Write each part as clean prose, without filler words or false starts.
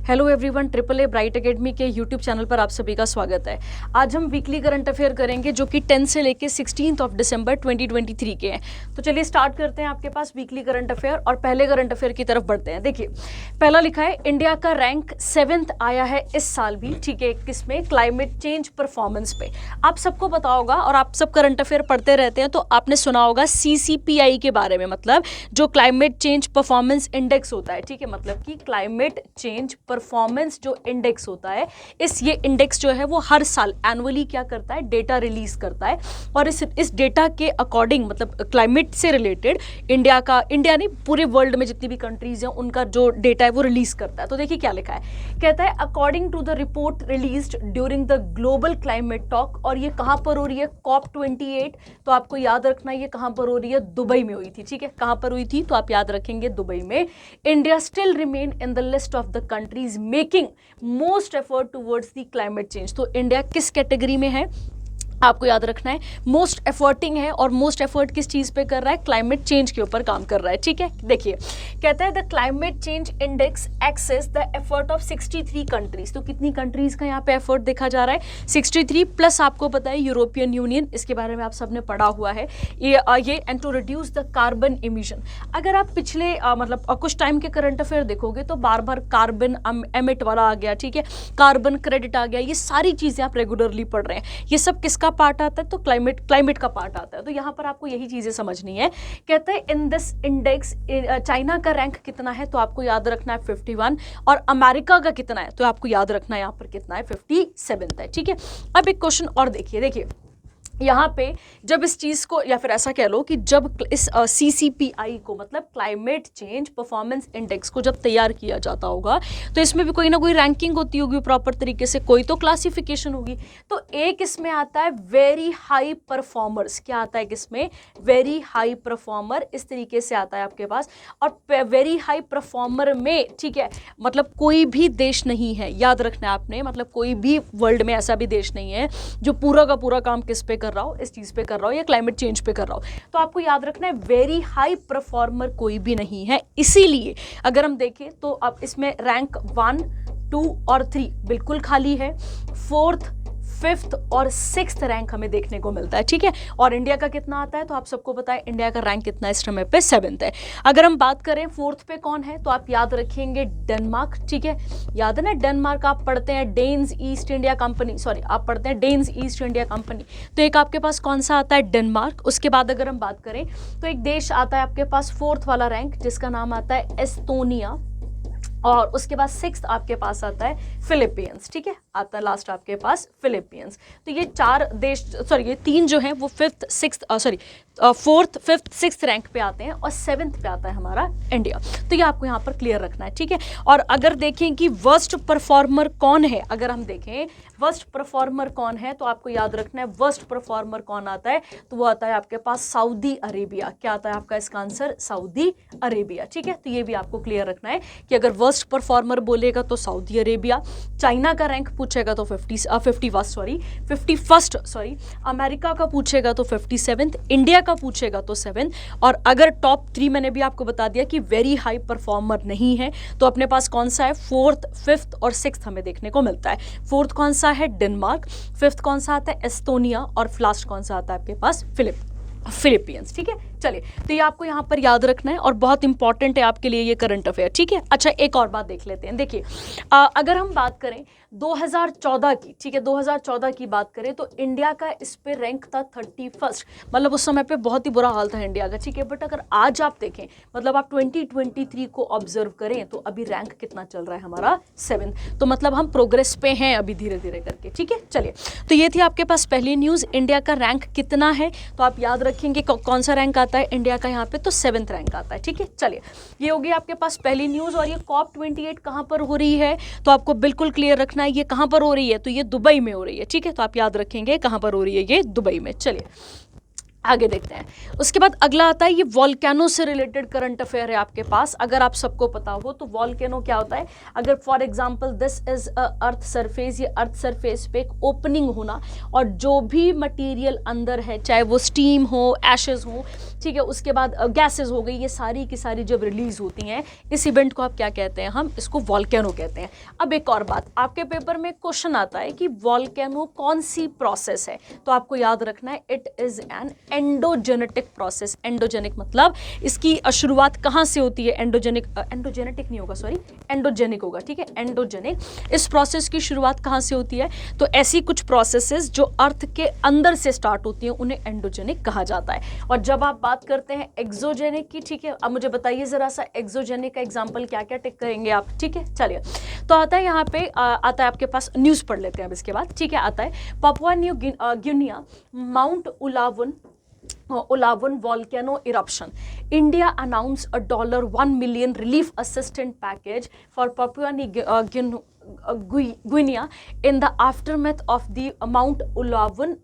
Hello everyone, triple a bright academy के YouTube channel पर आप सभी का स्वागत है। आज हम वीकली करंट अफेयर करेंगे जो कि 10 से लेके 16 दिसंबर 2023 के हैं। तो चलिए स्टार्ट करते हैं आपके पास वीकली करंट अफेयर और पहले करंट अफेयर की तरफ बढ़ते हैं। देखिए, पहला लिखा है इंडिया का रैंक 7th आया है इस साल भी, ठीक है, किसमें? क्लाइमेट चेंज परफॉर्मेंस पे। आप सबको पता होगा और आप सब करंट अफेयर पढ़ते रहते हैं तो आपने सुना होगा CCPI के बारे में, मतलब जो क्लाइमेट चेंज परफॉर्मेंस इंडेक्स होता है, ठीक है, मतलब कि क्लाइमेट चेंज परफॉर्मेंस जो इंडेक्स होता है, ये इंडेक्स जो है वो हर साल एनुअली क्या करता है, डेटा रिलीज करता है। और इस डेटा के अकॉर्डिंग, मतलब क्लाइमेट से रिलेटेड इंडिया नहीं, पूरे वर्ल्ड में जितनी भी कंट्रीज हैं उनका जो डेटा है वो रिलीज करता है। तो देखिए क्या लिखा है, कहता है according to the report released during the global climate talk. और ये कहां पर हो रही है? COP28। तो आपको याद रखना ये कहां पर हो रही है? दुबई में हुई थी, ठीक है। कहां पर हुई थी? तो आप याद रखेंगे दुबई में। India still remain in the list of the countries making most effort towards the climate change. तो इंडिया किस कैटेगरी में है? आपको याद रखना है मोस्ट एफर्टिंग है। और मोस्ट एफर्ट किस चीज पे कर रहा है? क्लाइमेट चेंज के ऊपर काम कर रहा है, ठीक है। देखिए, कहता है the climate change index access the effort of 63 countries. तो कितनी कंट्रीज का यहाँ पे एफर्ट देखा जा रहा है? 63 प्लस आपको पता है यूरोपियन यूनियन, इसके बारे में आप सबने पढ़ा हुआ है ये and to reduce the carbon emission. अगर आप पिछले मतलब कुछ टाइम के करंट अफेयर देखोगे तो बार बार कार्बन एमिट वाला आ गया, ठीक है, कार्बन क्रेडिट आ गया, ये सारी चीजें आप रेगुलरली पढ़ रहे हैं। ये सब किसका पार्ट आता है? तो क्लाइमेट का पार्ट आता है। तो यहां पर आपको यही चीजें समझनी है। कहते हैं इन दिस इंडेक्स चाइना का रैंक कितना है? तो आपको याद रखना है 51। और अमेरिका का कितना है? तो आपको याद रखना है यहां पर कितना है, 57 है, ठीक है। अब एक क्वेश्चन और देखिए यहाँ पे जब इस चीज़ को, या फिर ऐसा कह लो कि जब इस CCPI को, मतलब क्लाइमेट चेंज परफॉर्मेंस इंडेक्स को जब तैयार किया जाता होगा तो इसमें भी कोई ना कोई रैंकिंग होती होगी प्रॉपर तरीके से, कोई तो क्लासिफिकेशन होगी। तो एक इसमें आता है वेरी हाई परफॉर्मर्स। क्या आता है किसमें? वेरी हाई परफॉर्मर, इस तरीके से आता है आपके पास। और वेरी हाई परफॉर्मर में, ठीक है, मतलब कोई भी देश नहीं है, याद रखना है आपने, मतलब कोई भी वर्ल्ड में ऐसा भी देश नहीं है जो पूरा का पूरा काम किस पे कर रहा हो, इस चीज पे कर रहा हो या क्लाइमेट चेंज पे कर रहा हो। तो आपको याद रखना है वेरी हाई परफॉर्मर कोई भी नहीं है। इसीलिए अगर हम देखें तो अब इसमें रैंक 1, 2 और 3 बिल्कुल खाली है। 4th, 5th और 6th रैंक हमें देखने को मिलता है, ठीक है। और इंडिया का कितना आता है? तो आप सबको पता है इंडिया का रैंक कितना इस समय पे 7th है। अगर हम बात करें 4th पे कौन है तो आप याद रखेंगे डेनमार्क, ठीक है। याद है ना, डेनमार्क आप पढ़ते हैं Danes East India Company, sorry आप पढ़ते हैं डेन्स ईस्ट इंडिया कंपनी। तो एक आपके पास कौन सा आता है? डेनमार्क। उसके बाद अगर हम बात करें तो एक देश आता है आपके पास 4th वाला रैंक, जिसका नाम आता है एस्टोनिया। और उसके बाद 6th आपके पास आता है फिलीपींस, ठीक है, आता है लास्ट आपके पास फिलीपींस। तो ये 4 देश, सॉरी ये 3 जो हैं वो 4th, 5th, 6th रैंक पे आते हैं और 7th पे आता है हमारा इंडिया। तो ये आपको यहाँ पर क्लियर रखना है, ठीक है। और अगर देखें कि वर्स्ट परफॉर्मर कौन है, अगर हम देखें वर्स्ट परफॉर्मर कौन है तो आपको याद रखना है वर्स्ट परफॉर्मर कौन आता है? तो वो आता है आपके पास सऊदी अरेबिया। क्या आता है आपका इसका आंसर? सऊदी अरेबिया, ठीक है। तो ये भी आपको क्लियर रखना है कि अगर वर्स्ट परफॉर्मर बोलेगा तो सऊदी अरेबिया, चाइना का रैंक पूछेगा तो 51st, सॉरी, अमेरिका का पूछेगा तो 57th, इंडिया का पूछेगा तो 7th। और अगर टॉप 3 मैंने भी आपको बता दिया कि वेरी हाई परफॉर्मर नहीं है तो अपने पास कौन सा है? 4th, 5th और 6th हमें देखने को मिलता है। 4th कौन सा है? डेनमार्क। 5th कौन सा आता है? एस्टोनिया। और लास्ट कौन सा आता है आपके पास? फिलीपींस, ठीक है। चलिए, तो ये आपको यहाँ पर याद रखना है और बहुत इंपॉर्टेंट है आपके लिए ये करंट अफेयर, ठीक है। अच्छा, एक और बात देख लेते हैं। देखिए, अगर हम बात करें 2014 की, ठीक है, 2014 की बात करें तो इंडिया का इस पे रैंक था 31st, मतलब उस समय पे बहुत ही बुरा हाल था इंडिया का, ठीक है। बट अगर आज आप देखें, मतलब आप 2023 को ऑब्जर्व करें तो अभी रैंक कितना चल रहा है हमारा? 7th। तो मतलब हम प्रोग्रेस पे हैं अभी धीरे धीरे करके, ठीक है। चलिए, तो ये थी आपके पास पहली न्यूज़, इंडिया का रैंक कितना है। तो आप याद रखेंगे कौन सा रैंक आता है इंडिया का यहाँ पे? तो 7th रैंक आता है, ठीक है। चलिए, ये होगी आपके पास पहली न्यूज़। और ये COP28 कहाँ पर हो रही है तो आपको बिल्कुल क्लियर रखना है ये कहाँ पर हो रही है। तो ये दुबई में हो रही है, ठीक है। तो आप याद रखेंगे कहाँ पर हो रही है, ये दुबई में। चलिए, आगे देखते हैं। उसके बाद अगला आता है, ये वॉल्केनो से रिलेटेड करंट अफेयर है आपके पास। अगर आप सबको पता हो तो वॉल्केनो क्या होता है, अगर for example this is a earth surface, ये अर्थ सरफेस पे एक ओपनिंग होना और जो भी मटेरियल अंदर है, चाहे वो स्टीम हो, एशेज हो, ठीक है, उसके बाद गैसेज हो गई, ये सारी की सारी जब रिलीज होती हैं, इस इवेंट को आप क्या कहते हैं, हम इसको वॉल्केनो कहते हैं। अब एक और बात, आपके पेपर में क्वेश्चन आता है कि वॉल्केनो कौन सी प्रोसेस है, तो आपको याद रखना है it is an endogenetic process. Endogenic मतलब इसकी शुरुआत कहाँ से होती है, एंडोजेनेटिक नहीं होगा, सॉरी एंडोजेनिक होगा, ठीक है, एंडोजेनिक। इस प्रोसेस की शुरुआत कहाँ से होती है, तो ऐसी कुछ प्रोसेसेस जो अर्थ के अंदर से स्टार्ट होती हैं उन्हें एंडोजेनिक कहा जाता है। और जब आप बात करते हैं एक्सोजेनिक की, ठीक है, अब मुझे बताइए जरा सा एक्सोजेनिक का एग्जाम्पल क्या क्या टिक करेंगे आप, ठीक है, चलिए। तो आता है यहाँ पे आता है आपके पास, न्यूज़ पढ़ लेते हैं अब इसके बाद, ठीक है, आता है Papua new Guinea mount Ulawan volcano eruption. India announced a $1 million relief assistance package for Papua New Guinea in the aftermath of the Mount Ulawan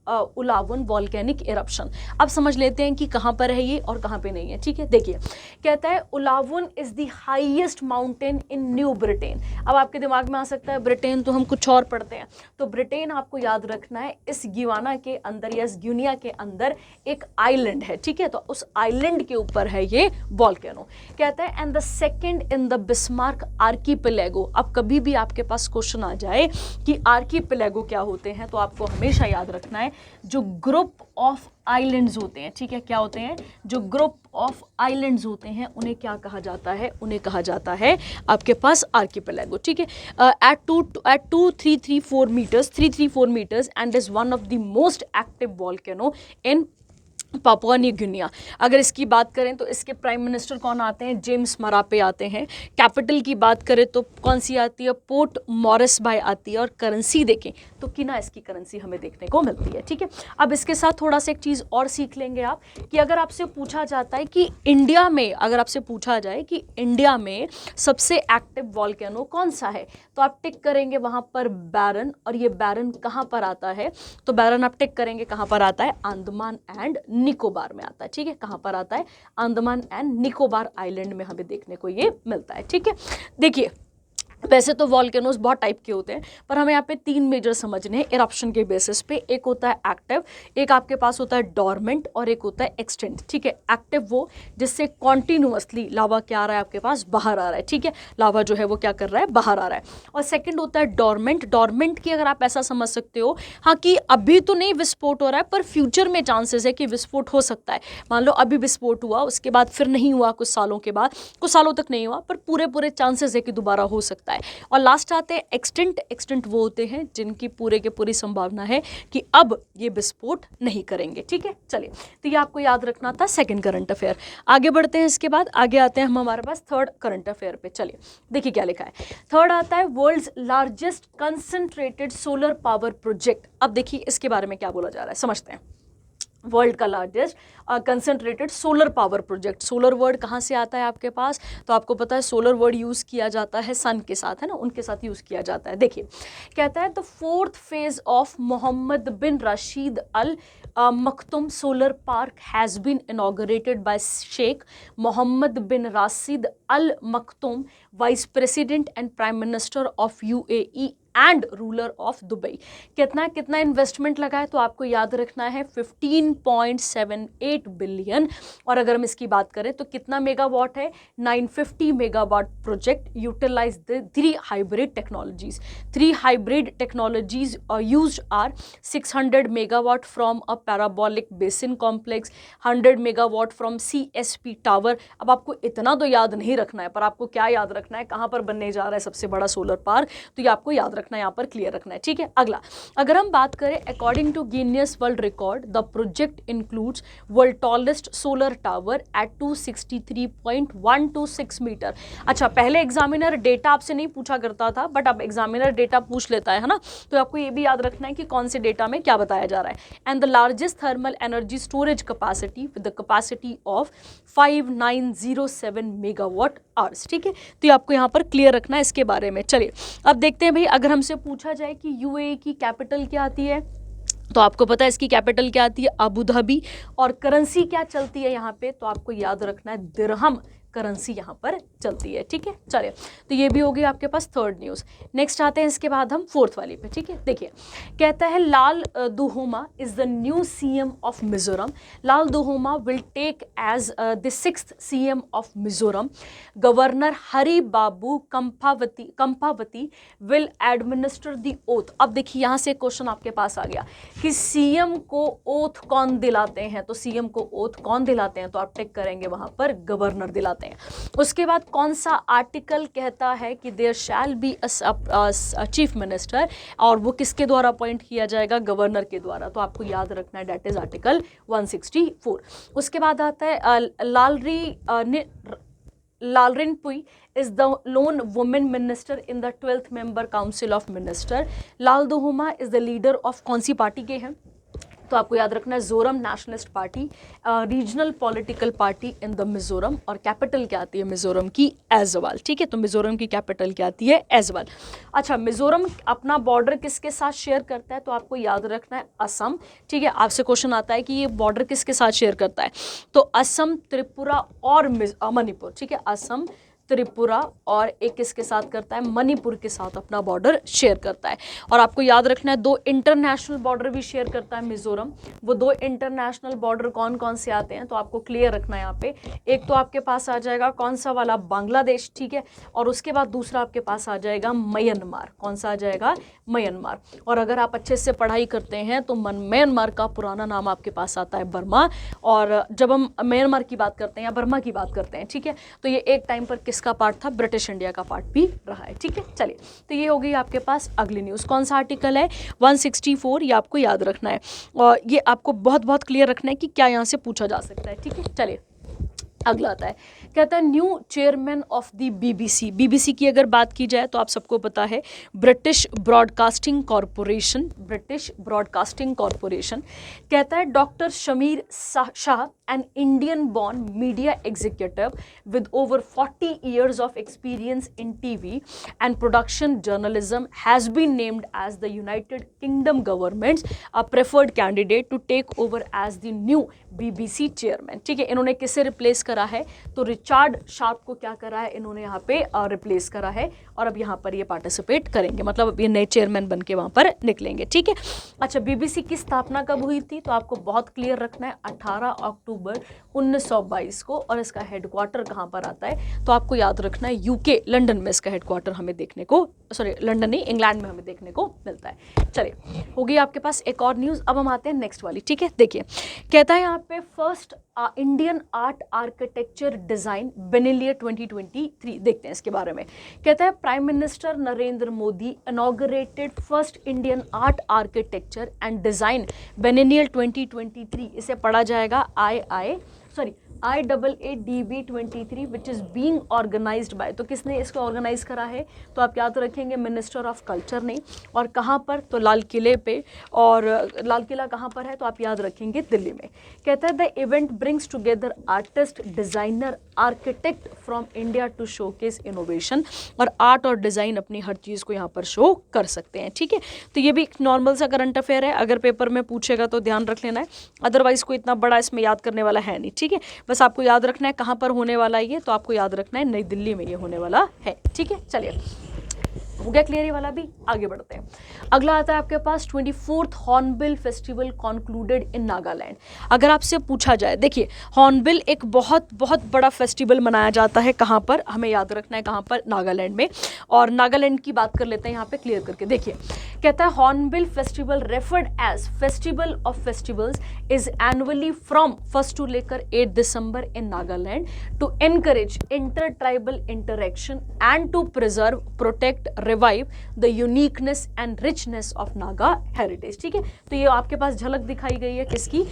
volcanic eruption. अब समझ लेते हैं कि कहाँ पर है ये और कहाँ पे नहीं है, ठीक है। देखिए कहता है Ulawun is the highest mountain in New Britain. अब आपके दिमाग में आ सकता है ब्रिटेन तो हम कुछ और पढ़ते हैं, तो ब्रिटेन आपको याद रखना है, इस गिवाना के अंदर या इस गिनिया के अंदर एक आइलैंड है, ठीक है, तो उस आइलैंड के ऊपर है ये वॉल्केनो। कहता है and the second in the Bismarck archipelago. अब कभी भी आपके पास क्वेश्चन आ जाए कि आर्कीपेलेगो क्या होते हैं, तो आपको हमेशा याद रखना है जो ग्रुप ऑफ आइलैंड्स होते हैं, ठीक है, क्या होते हैं, जो ग्रुप ऑफ आइलैंड्स होते हैं उन्हें क्या कहा जाता है, उन्हें कहा जाता है आपके पास आर्कीपेलेगो, ठीक है। at 334 meters and is one of the most active volcano in Papua new Guinea. अगर इसकी बात करें तो इसके प्राइम मिनिस्टर कौन आते हैं, जेम्स मरापे आते हैं। कैपिटल की बात करें तो कौन सी आती है, पोर्ट मॉरिसबाई आती है। और करेंसी देखें तो किना इसकी करेंसी हमें देखने को मिलती है, ठीक है। अब इसके साथ थोड़ा सा एक चीज़ और सीख लेंगे आप कि अगर आपसे पूछा जाता है कि इंडिया में, अगर आपसे पूछा जाए कि इंडिया में सबसे एक्टिव वॉल्केनो कौन सा है, तो आप टिक करेंगे वहाँ पर बैरन। और ये बैरन कहाँ पर आता है, तो बैरन आप टिक करेंगे कहाँ पर आता है, अंडमान एंड निकोबार में आता है, ठीक है, कहाँ पर आता है, अंडमान एंड निकोबार आइलैंड में हमें देखने को ये मिलता है, ठीक है। देखिए वैसे तो वॉल्केनोज बहुत टाइप के होते हैं, पर हमें यहाँ पे 3 मेजर समझने हैं इरप्शन के बेसिस पे। एक होता है एक्टिव, एक आपके पास होता है डॉर्मेंट और एक होता है एक्सटेंट, ठीक है। एक्टिव वो जिससे कॉन्टिन्यूअसली लावा क्या आ रहा है आपके पास, बाहर आ रहा है, ठीक है, लावा जो है वो क्या कर रहा है, बाहर आ रहा है। और सेकेंड होता है डॉर्मेंट। डॉर्मेंट की अगर आप ऐसा समझ सकते हो, हाँ, कि अभी तो नहीं विस्फोट हो रहा है पर फ्यूचर में चांसेस है कि विस्फोट हो सकता है। मान लो अभी विस्फोट हुआ, उसके बाद फिर नहीं हुआ, कुछ सालों के बाद, कुछ सालों तक नहीं हुआ, पर पूरे चांसेस है कि दोबारा हो सकता है। और लास्ट आते हैं एक्सटेंट। एक्सटेंट वो होते हैं जिनकी पूरे के पूरी संभावना है कि अब ये विस्फोट नहीं करेंगे, ठीक है। चलिए, तो ये आपको याद रखना था सेकंड करंट अफेयर। आगे बढ़ते हैं, इसके बाद आगे आते हैं हम हमारे पास थर्ड करंट अफेयर पे। चलिए देखिए क्या लिखा है। थर्ड आता है world's largest concentrated solar power project. अब देखिए इसके बारे में क्या बोला जा रहा है, समझते हैं। वर्ल्ड का largest concentrated solar power project. Solar word कहाँ से आता है आपके पास, तो आपको पता है सोलर वर्ड यूज़ किया जाता है सन के साथ, है ना, उनके साथ यूज़ किया जाता है। देखिए कहता है the 4th phase of Mohammed bin Rashid Al Maktoum solar park has been inaugurated by Sheikh Mohammed bin Rashid Al Maktoum, vice president and prime minister of UAE and ruler of Dubai. कितना investment लगा है, तो आपको याद रखना है 15.78 billion. और अगर हम इसकी बात करें तो कितना मेगावाट है, 950 megawatt project utilise the 3 hybrid technologies. 3 hybrid technologies used are 600 megawatt from a parabolic basin complex, 100 megawatt from CSP tower. अब आपको इतना तो याद नहीं रखना है, पर आपको क्या याद रखना है, कहाँ पर बनने जा रहा है सबसे बड़ा सोलर पार्क, तो ये आपको याद रखना है, यहाँ पर क्लियर रखना है, ठीक है। अगला अगर हम बात करें according to Guinness world record, the project includes world tallest solar tower at 263.126 metre. अच्छा, पहले एग्जामिनर डेटा आपसे नहीं पूछा करता था, बट अब एग्जामिनर डेटा पूछ लेता है ना, तो आपको ये भी याद रखना है कि कौन से डेटा में क्या बताया जा रहा है। And the largest thermal energy storage capacity with the capacity of 5907 megawatt hours, ठीक है। तो ये आपको यहाँ पर क्लियर रखना है इसके बारे में। चलिए अब देखते हैं भाई, अगर हमसे पूछा जाए कि UAE की कैपिटल क्या आती है, तो आपको पता है इसकी कैपिटल क्या आती है, अबू धाबी। और करेंसी क्या चलती है यहाँ पे, तो आपको याद रखना है दिरहम करेंसी यहाँ पर चलती है। ठीक है, चलिए, तो ये भी हो गई आपके पास थर्ड न्यूज़। नेक्स्ट आते हैं इसके बाद हम फोर्थ वाली पे। ठीक है, देखिए, कहता है Lalduhoma is the new CM of Mizoram. Lalduhoma will take as the 6th CM of Mizoram. Governor Hari Babu Kambhampati will administer the oath. अब देखिए यहाँ से क्वेश्चन आपके पास आ गया कि सीएम को ओथ कौन दिलाते हैं, तो सीएम को ओथ कौन दिलाते हैं, तो आप टिक करेंगे वहां पर गवर्नर दिलाते हैं। उसके बाद कौन सा आर्टिकल कहता है कि there shall be a chief minister, और वो किसके द्वारा अपॉइंट किया जाएगा, गवर्नर के द्वारा। तो आपको याद रखना है दैट इज आर्टिकल 164। उसके बाद आता है Lalrinpuii is the lone woman minister in the 12th member council of minister. Lal दुहोमा is the leader of कौन सी पार्टी के हैं, तो आपको याद रखना है Zoram nationalist party, regional political party in the Mizoram. और कैपिटल क्या आती है मिजोरम की, ऐजवाल। ठीक है, तो मिजोरम की कैपिटल क्या आती है, ऐजवाल। अच्छा, मिजोरम अपना बॉर्डर किसके साथ शेयर करता है, तो आपको याद रखना है असम। ठीक है, आपसे क्वेश्चन आता है कि ये बॉर्डर किसके साथ शेयर करता है, तो असम, त्रिपुरा और मणिपुर। ठीक है, असम, त्रिपुरा और एक किसके साथ करता है, मणिपुर के साथ अपना बॉर्डर शेयर करता है। और आपको याद रखना है 2 इंटरनेशनल बॉर्डर भी शेयर करता है मिजोरम। वो 2 इंटरनेशनल बॉर्डर कौन कौन से आते हैं, तो आपको क्लियर रखना है यहाँ पे। एक तो आपके पास आ जाएगा कौन सा वाला, बांग्लादेश। ठीक है, और उसके बाद दूसरा आपके पास आ जाएगा म्यांमार। कौन सा आ जाएगा, म्यांमार। और अगर आप अच्छे से पढ़ाई करते हैं तो म्यांमार का पुराना नाम आपके पास आता है बर्मा। और जब हम म्यांमार की बात करते हैं या बर्मा की बात करते हैं, ठीक है, तो ये एक टाइम पर किसका पार्ट था, ब्रिटिश इंडिया का पार्ट भी रहा है। ठीक है, चलिए, तो ये हो गई आपके पास अगली न्यूज़। कौन सा आर्टिकल है, 164, ये आपको याद रखना है। और ये आपको बहुत बहुत क्लियर रखना है कि क्या यहाँ से पूछा जा सकता है। ठीक है, चलिए, अगला आता है, कहता है new chairman of the BBC. BBC की अगर बात की जाए तो आप सबको पता है British broadcasting corporation, British broadcasting corporation. कहता है doctor Shamir Shah, an Indian born media executive with over 40 years of experience in TV and production journalism, has been named as the United Kingdom government's preferred candidate to take over as the new BBC chairman। ठीक है, इन्होंने किसे replace करा है, तो Richard sharp को क्या करा है इन्होंने यहाँ पे रिप्लेस करा है। और अब यहाँ पर ये पार्टिसिपेट करेंगे, मतलब अब ये नए चेयरमैन बन के वहाँ पर निकलेंगे। ठीक है, अच्छा, बीबीसी की स्थापना कब हुई थी, तो आपको बहुत क्लियर रखना है 18 अक्टूबर 1922 को। और इसका हेडक्वार्टर कहाँ पर आता है, तो आपको याद रखना है यूके, लंदन में इसका हेडक्वार्टर हमें देखने को, सॉरी लंदन नहीं, इंग्लैंड में हमें देखने को मिलता है। चलिए, हो गई आपके पास एक और न्यूज़। अब हम आते हैं नेक्स्ट वाली। ठीक है, देखिए, कहता है यहाँ पे first Indian art architecture design biennale 2023। देखते हैं इसके बारे में। कहता है prime minister Narendra Modi inaugurated first Indian art architecture and design biennale 2023। इसे पढ़ा जाएगा IAADB23 which is being organised by. तो किसने इसको ऑर्गेनाइज करा है, तो आप याद रखेंगे मिनिस्टर ऑफ कल्चर ने। और कहाँ पर, तो लाल किले पे। और लाल किला कहाँ पर है, तो आप याद रखेंगे दिल्ली में। कहता है the event brings together artist, designer, architect from India to showcase innovation. और आर्ट और डिज़ाइन अपनी हर चीज़ को यहाँ पर शो कर सकते हैं। ठीक है, तो ये भी एक नॉर्मल सा करंट अफेयर है, अगर पेपर में पूछेगा तो ध्यान रख लेना है, अदरवाइज कोई इतना बड़ा इसमें याद करने वाला है नहीं। ठीक है, बस आपको याद रखना है कहाँ पर होने वाला है ये, तो आपको याद रखना है नई दिल्ली में ये होने वाला है। ठीक है, चलिए, हो गया क्लियर ये वाला भी। आगे बढ़ते हैं, अगला आता है आपके पास 24th हॉर्नबिल फेस्टिवल कॉन्क्लूडेड इन नागालैंड। अगर आपसे पूछा जाए, देखिए हॉर्नबिल एक बहुत बहुत बड़ा फेस्टिवल मनाया जाता है, कहाँ पर, हमें याद रखना है कहाँ पर, नागालैंड में। और नागालैंड की बात कर लेते हैं यहाँ पे क्लियर करके। देखिए, कहता है Hornbill festival referred as festival of festivals is annually from 1 to लेकर 8 December in Nagaland to encourage inter tribal interaction and to preserve, protect, revive the uniqueness and richness of Naga heritage. ठीक है, तो ये आपके पास झलक दिखाई गई है किसकी,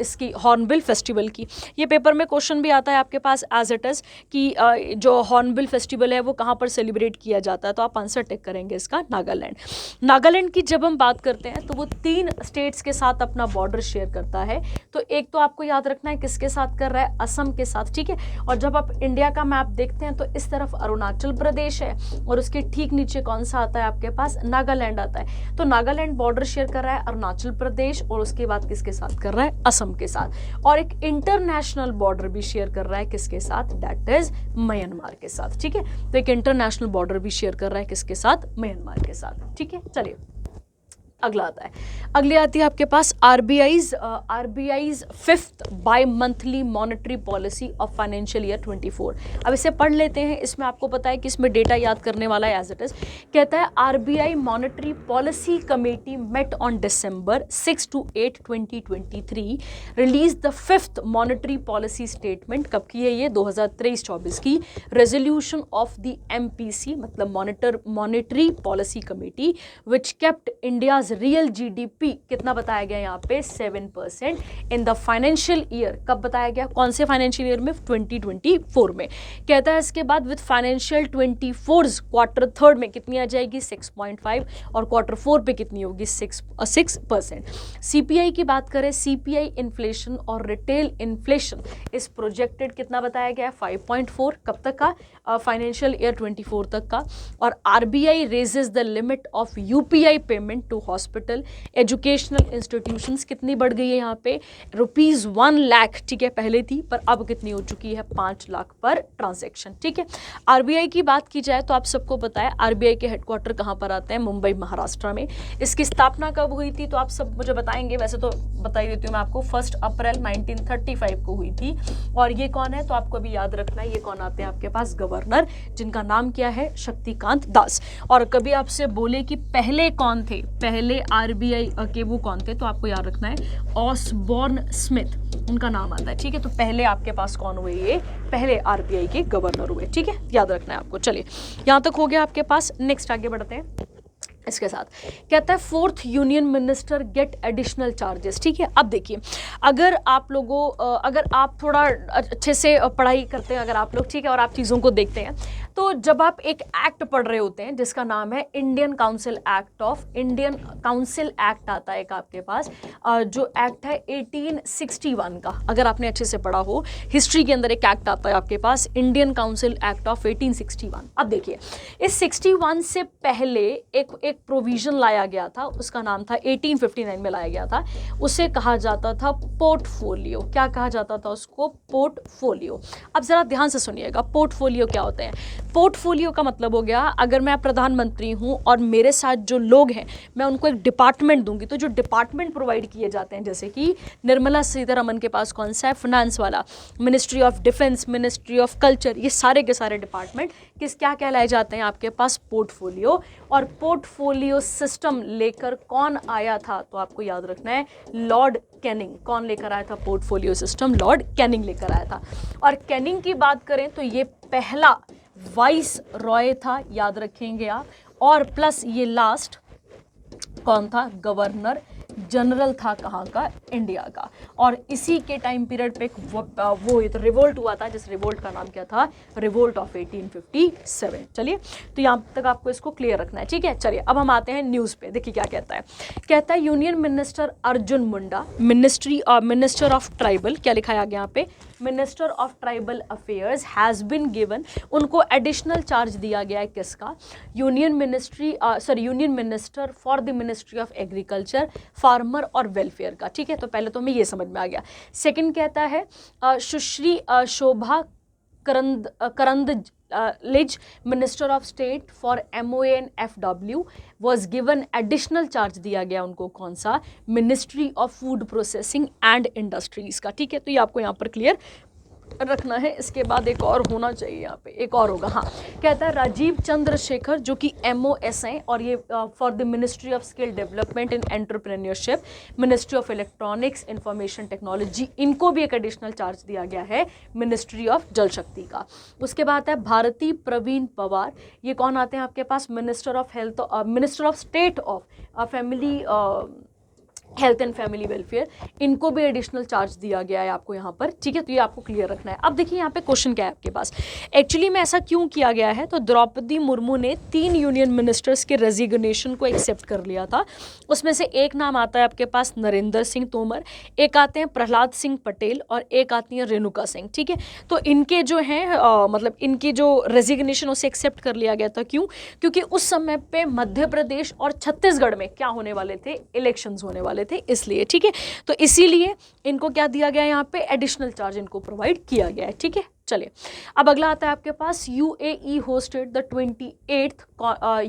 इसकी हॉर्नबिल फेस्टिवल की। ये पेपर में क्वेश्चन भी आता है आपके पास एज इट इज कि जो हॉर्नबिल फेस्टिवल है वो कहाँ पर सेलिब्रेट किया जाता है, तो आप आंसर टिक करेंगे इसका, नागालैंड। नागालैंड की जब हम बात करते हैं तो वो 3 स्टेट्स के साथ अपना बॉर्डर शेयर करता है। तो एक तो आपको याद रखना है किसके साथ कर रहा है, असम के साथ। ठीक है, और जब आप इंडिया का मैप देखते हैं तो इस तरफ अरुणाचल प्रदेश है और उसके ठीक नीचे नीचे कौन सा आता है आपके पास, नागालैंड आता है। तो नागालैंड बॉर्डर शेयर कर रहा है अरुणाचल प्रदेश और उसके बाद किसके साथ कर रहा है, असम के साथ। और एक इंटरनेशनल बॉर्डर भी शेयर कर रहा है किसके साथ, दैट इज म्यांमार के साथ। ठीक है, तो एक इंटरनेशनल बॉर्डर भी शेयर कर रहा है किसके साथ, म्यांमार के साथ। ठीक है, चलिए अगला आता है, अगले आती है आपके पास RBI's fifth bi monthly monetary policy of financial year 24। अब इसे पढ़ लेते हैं, इसमें आपको पता है कि इसमें डेटा याद करने वाला है एज इट इज। कहता है RBI monetary policy committee met on December 6 to 8, 2023 release the fifth monetary policy statement. कब की है ये, 2023-24 की। रेजोल्यूशन ऑफ द MPC मतलब monetary policy committee which kept India real GDP कितना बताया गया यहाँ पे, 7% इन द फाइनेंशियल ईयर। कब बताया गया, कौन से फाइनेंशियल ईयर में, 2024 में। कहता है इसके बाद विद फाइनेंशियल 24 क्वार्टर थर्ड में कितनी आ जाएगी, 6.5, और क्वार्टर फोर पे कितनी होगी, 6%। सीपीआई की बात करें, सीपीआई इन्फ्लेशन और रिटेल इन्फ्लेशन इस प्रोजेक्टेड कितना बताया गया है, 5.4। कब तक का, फाइनेंशियल ईयर 24 तक का। और RBI raises the limit of UPI payment to hospital educational institutions कितनी बढ़ गई है यहाँ पे, ₹1 लाख। ठीक है, पहले थी पर अब कितनी हो चुकी है, 5 लाख पर ट्रांजैक्शन। ठीक है, आरबीआई की बात की जाए तो आप सबको पता है आरबीआई के हेडक्वार्टर कहाँ पर आते हैं, मुंबई महाराष्ट्र में। इसकी स्थापना कब हुई थी तो आप सब मुझे बताएंगे, वैसे तो बता ही देती हूँ मैं आपको, 1 अप्रैल 1935 को हुई थी। और ये कौन है तो आपको अभी याद रखना है, ये कौन आते हैं आपके पास, गवर्नर, जिनका नाम क्या है, शक्तिकांत दास। और कभी आपसे बोले कि पहले कौन थे, पहले आरबीआई के वो कौन थे, तो आपको याद रखना है ऑसबॉर्न स्मिथ, उनका नाम आता है। ठीक है, तो पहले आपके पास कौन हुए, ये पहले आरबीआई के गवर्नर हुए। ठीक है, याद रखना है आपको। चलिए यहाँ तक हो गया आपके पास, नेक्स्ट आगे बढ़ते हैं इसके साथ। कहता है 4th union minister get additional charges. ठीक है, अब देखिए अगर आप थोड़ा अच्छे से पढ़ाई करते हैं अगर आप लोग, ठीक है, और आप चीज़ों को देखते हैं, तो जब आप एक एक्ट पढ़ रहे होते हैं जिसका नाम है इंडियन काउंसिल एक्ट आता है एक आपके पास, जो एक्ट है 1861 का। अगर आपने अच्छे से पढ़ा हो, हिस्ट्री के अंदर एक एक्ट आता है आपके पास, इंडियन काउंसिल एक्ट ऑफ 1861। अब देखिए इस 61 से पहले एक प्रोविजन लाया गया था, उसका नाम था 1859 में लाया गया था, उसे कहा जाता था पोर्टफोलियो। क्या कहा जाता था उसको, पोर्टफोलियो। अब जरा ध्यान से सुनिएगा, पोर्टफोलियो क्या होते हैं। पोर्टफोलियो का मतलब हो गया, अगर मैं प्रधानमंत्री हूं और मेरे साथ जो लोग हैं मैं उनको एक डिपार्टमेंट दूंगी, तो जो डिपार्टमेंट प्रोवाइड किए जाते हैं, जैसे कि निर्मला सीतारमन के पास कौन सा है, फाइनेंस वाला, ministry of defence, ministry of culture, ये सारे के सारे डिपार्टमेंट क्या कहलाए जाते हैं आपके पास, पोर्टफोलियो। और पोर्टफोलियो सिस्टम लेकर कौन आया था तो आपको याद रखना है, लॉर्ड कैनिंग। कौन लेकर आया था पोर्टफोलियो सिस्टम, लॉर्ड कैनिंग लेकर आया था। और कैनिंग की बात करें तो ये पहला वाइस रॉय था, याद रखेंगे आप, और प्लस ये लास्ट कौन था, गवर्नर जनरल था, कहाँ का, इंडिया का। और इसी के टाइम पीरियड पे वो रिवोल्ट हुआ था, जिस रिवोल्ट का नाम क्या था, रिवोल्ट ऑफ 1857। चलिए तो यहाँ तक आपको इसको क्लियर रखना है। ठीक है, चलिए अब हम आते हैं न्यूज़ पे, देखिए क्या कहता है। कहता है union minister Arjun Munda, minister of tribal, क्या लिखा है आगे यहाँ पे, minister of tribal affairs has been given, उनको एडिशनल चार्ज दिया गया है किसका, union minister for the ministry of agriculture, farmer और वेलफेयर का। ठीक है, तो पहले तो हमें ये समझ में आ गया। सेकंड कहता है Sushri Shobha Karandlaje, minister of state for MONFW, was given additional charge दिया गया उनको, कौन सा, ministry of food processing and industries का। ठीक है, तो ये आपको यहाँ पर क्लियर रखना है। इसके बाद एक और होना चाहिए, यहाँ पे एक और होगा, हाँ। कहता है राजीव चंद्रशेखर, जो कि MOS हैं, और ये for the ministry of skill development and entrepreneurship, ministry of electronics information technology, इनको भी एक एडिशनल चार्ज दिया गया है, मिनिस्ट्री ऑफ जल शक्ति का। उसके बाद है भारती प्रवीण पवार, ये कौन आते हैं आपके पास, minister of health, minister of state of family health and family welfare, इनको भी एडिशनल चार्ज दिया गया है आपको यहाँ पर, ठीक है। तो ये आपको क्लियर रखना है। अब देखिए यहाँ पे क्वेश्चन क्या है आपके पास, एक्चुअली में ऐसा क्यों किया गया है, तो द्रौपदी मुर्मू ने 3 यूनियन मिनिस्टर्स के रेजिग्नेशन को एक्सेप्ट कर लिया था। उसमें से एक नाम आता है आपके पास नरेंद्र सिंह तोमर, एक आते हैं प्रहलाद सिंह पटेल और एक आती हैं रेणुका सिंह, ठीक है। तो इनके जो हैं मतलब इनकी जो रेजिग्नेशन उसे एक्सेप्ट कर लिया गया था। क्यों? क्योंकि उस समय पे मध्य प्रदेश और छत्तीसगढ़ में क्या होने वाले थे, इलेक्शंस होने वाले थे, इसलिए, ठीक है। तो इसीलिए इनको क्या दिया गया है, यहाँ पे एडिशनल चार्ज इनको प्रोवाइड किया गया है, ठीक है। चलिए अब अगला आता है आपके पास, UAE hosted the 28th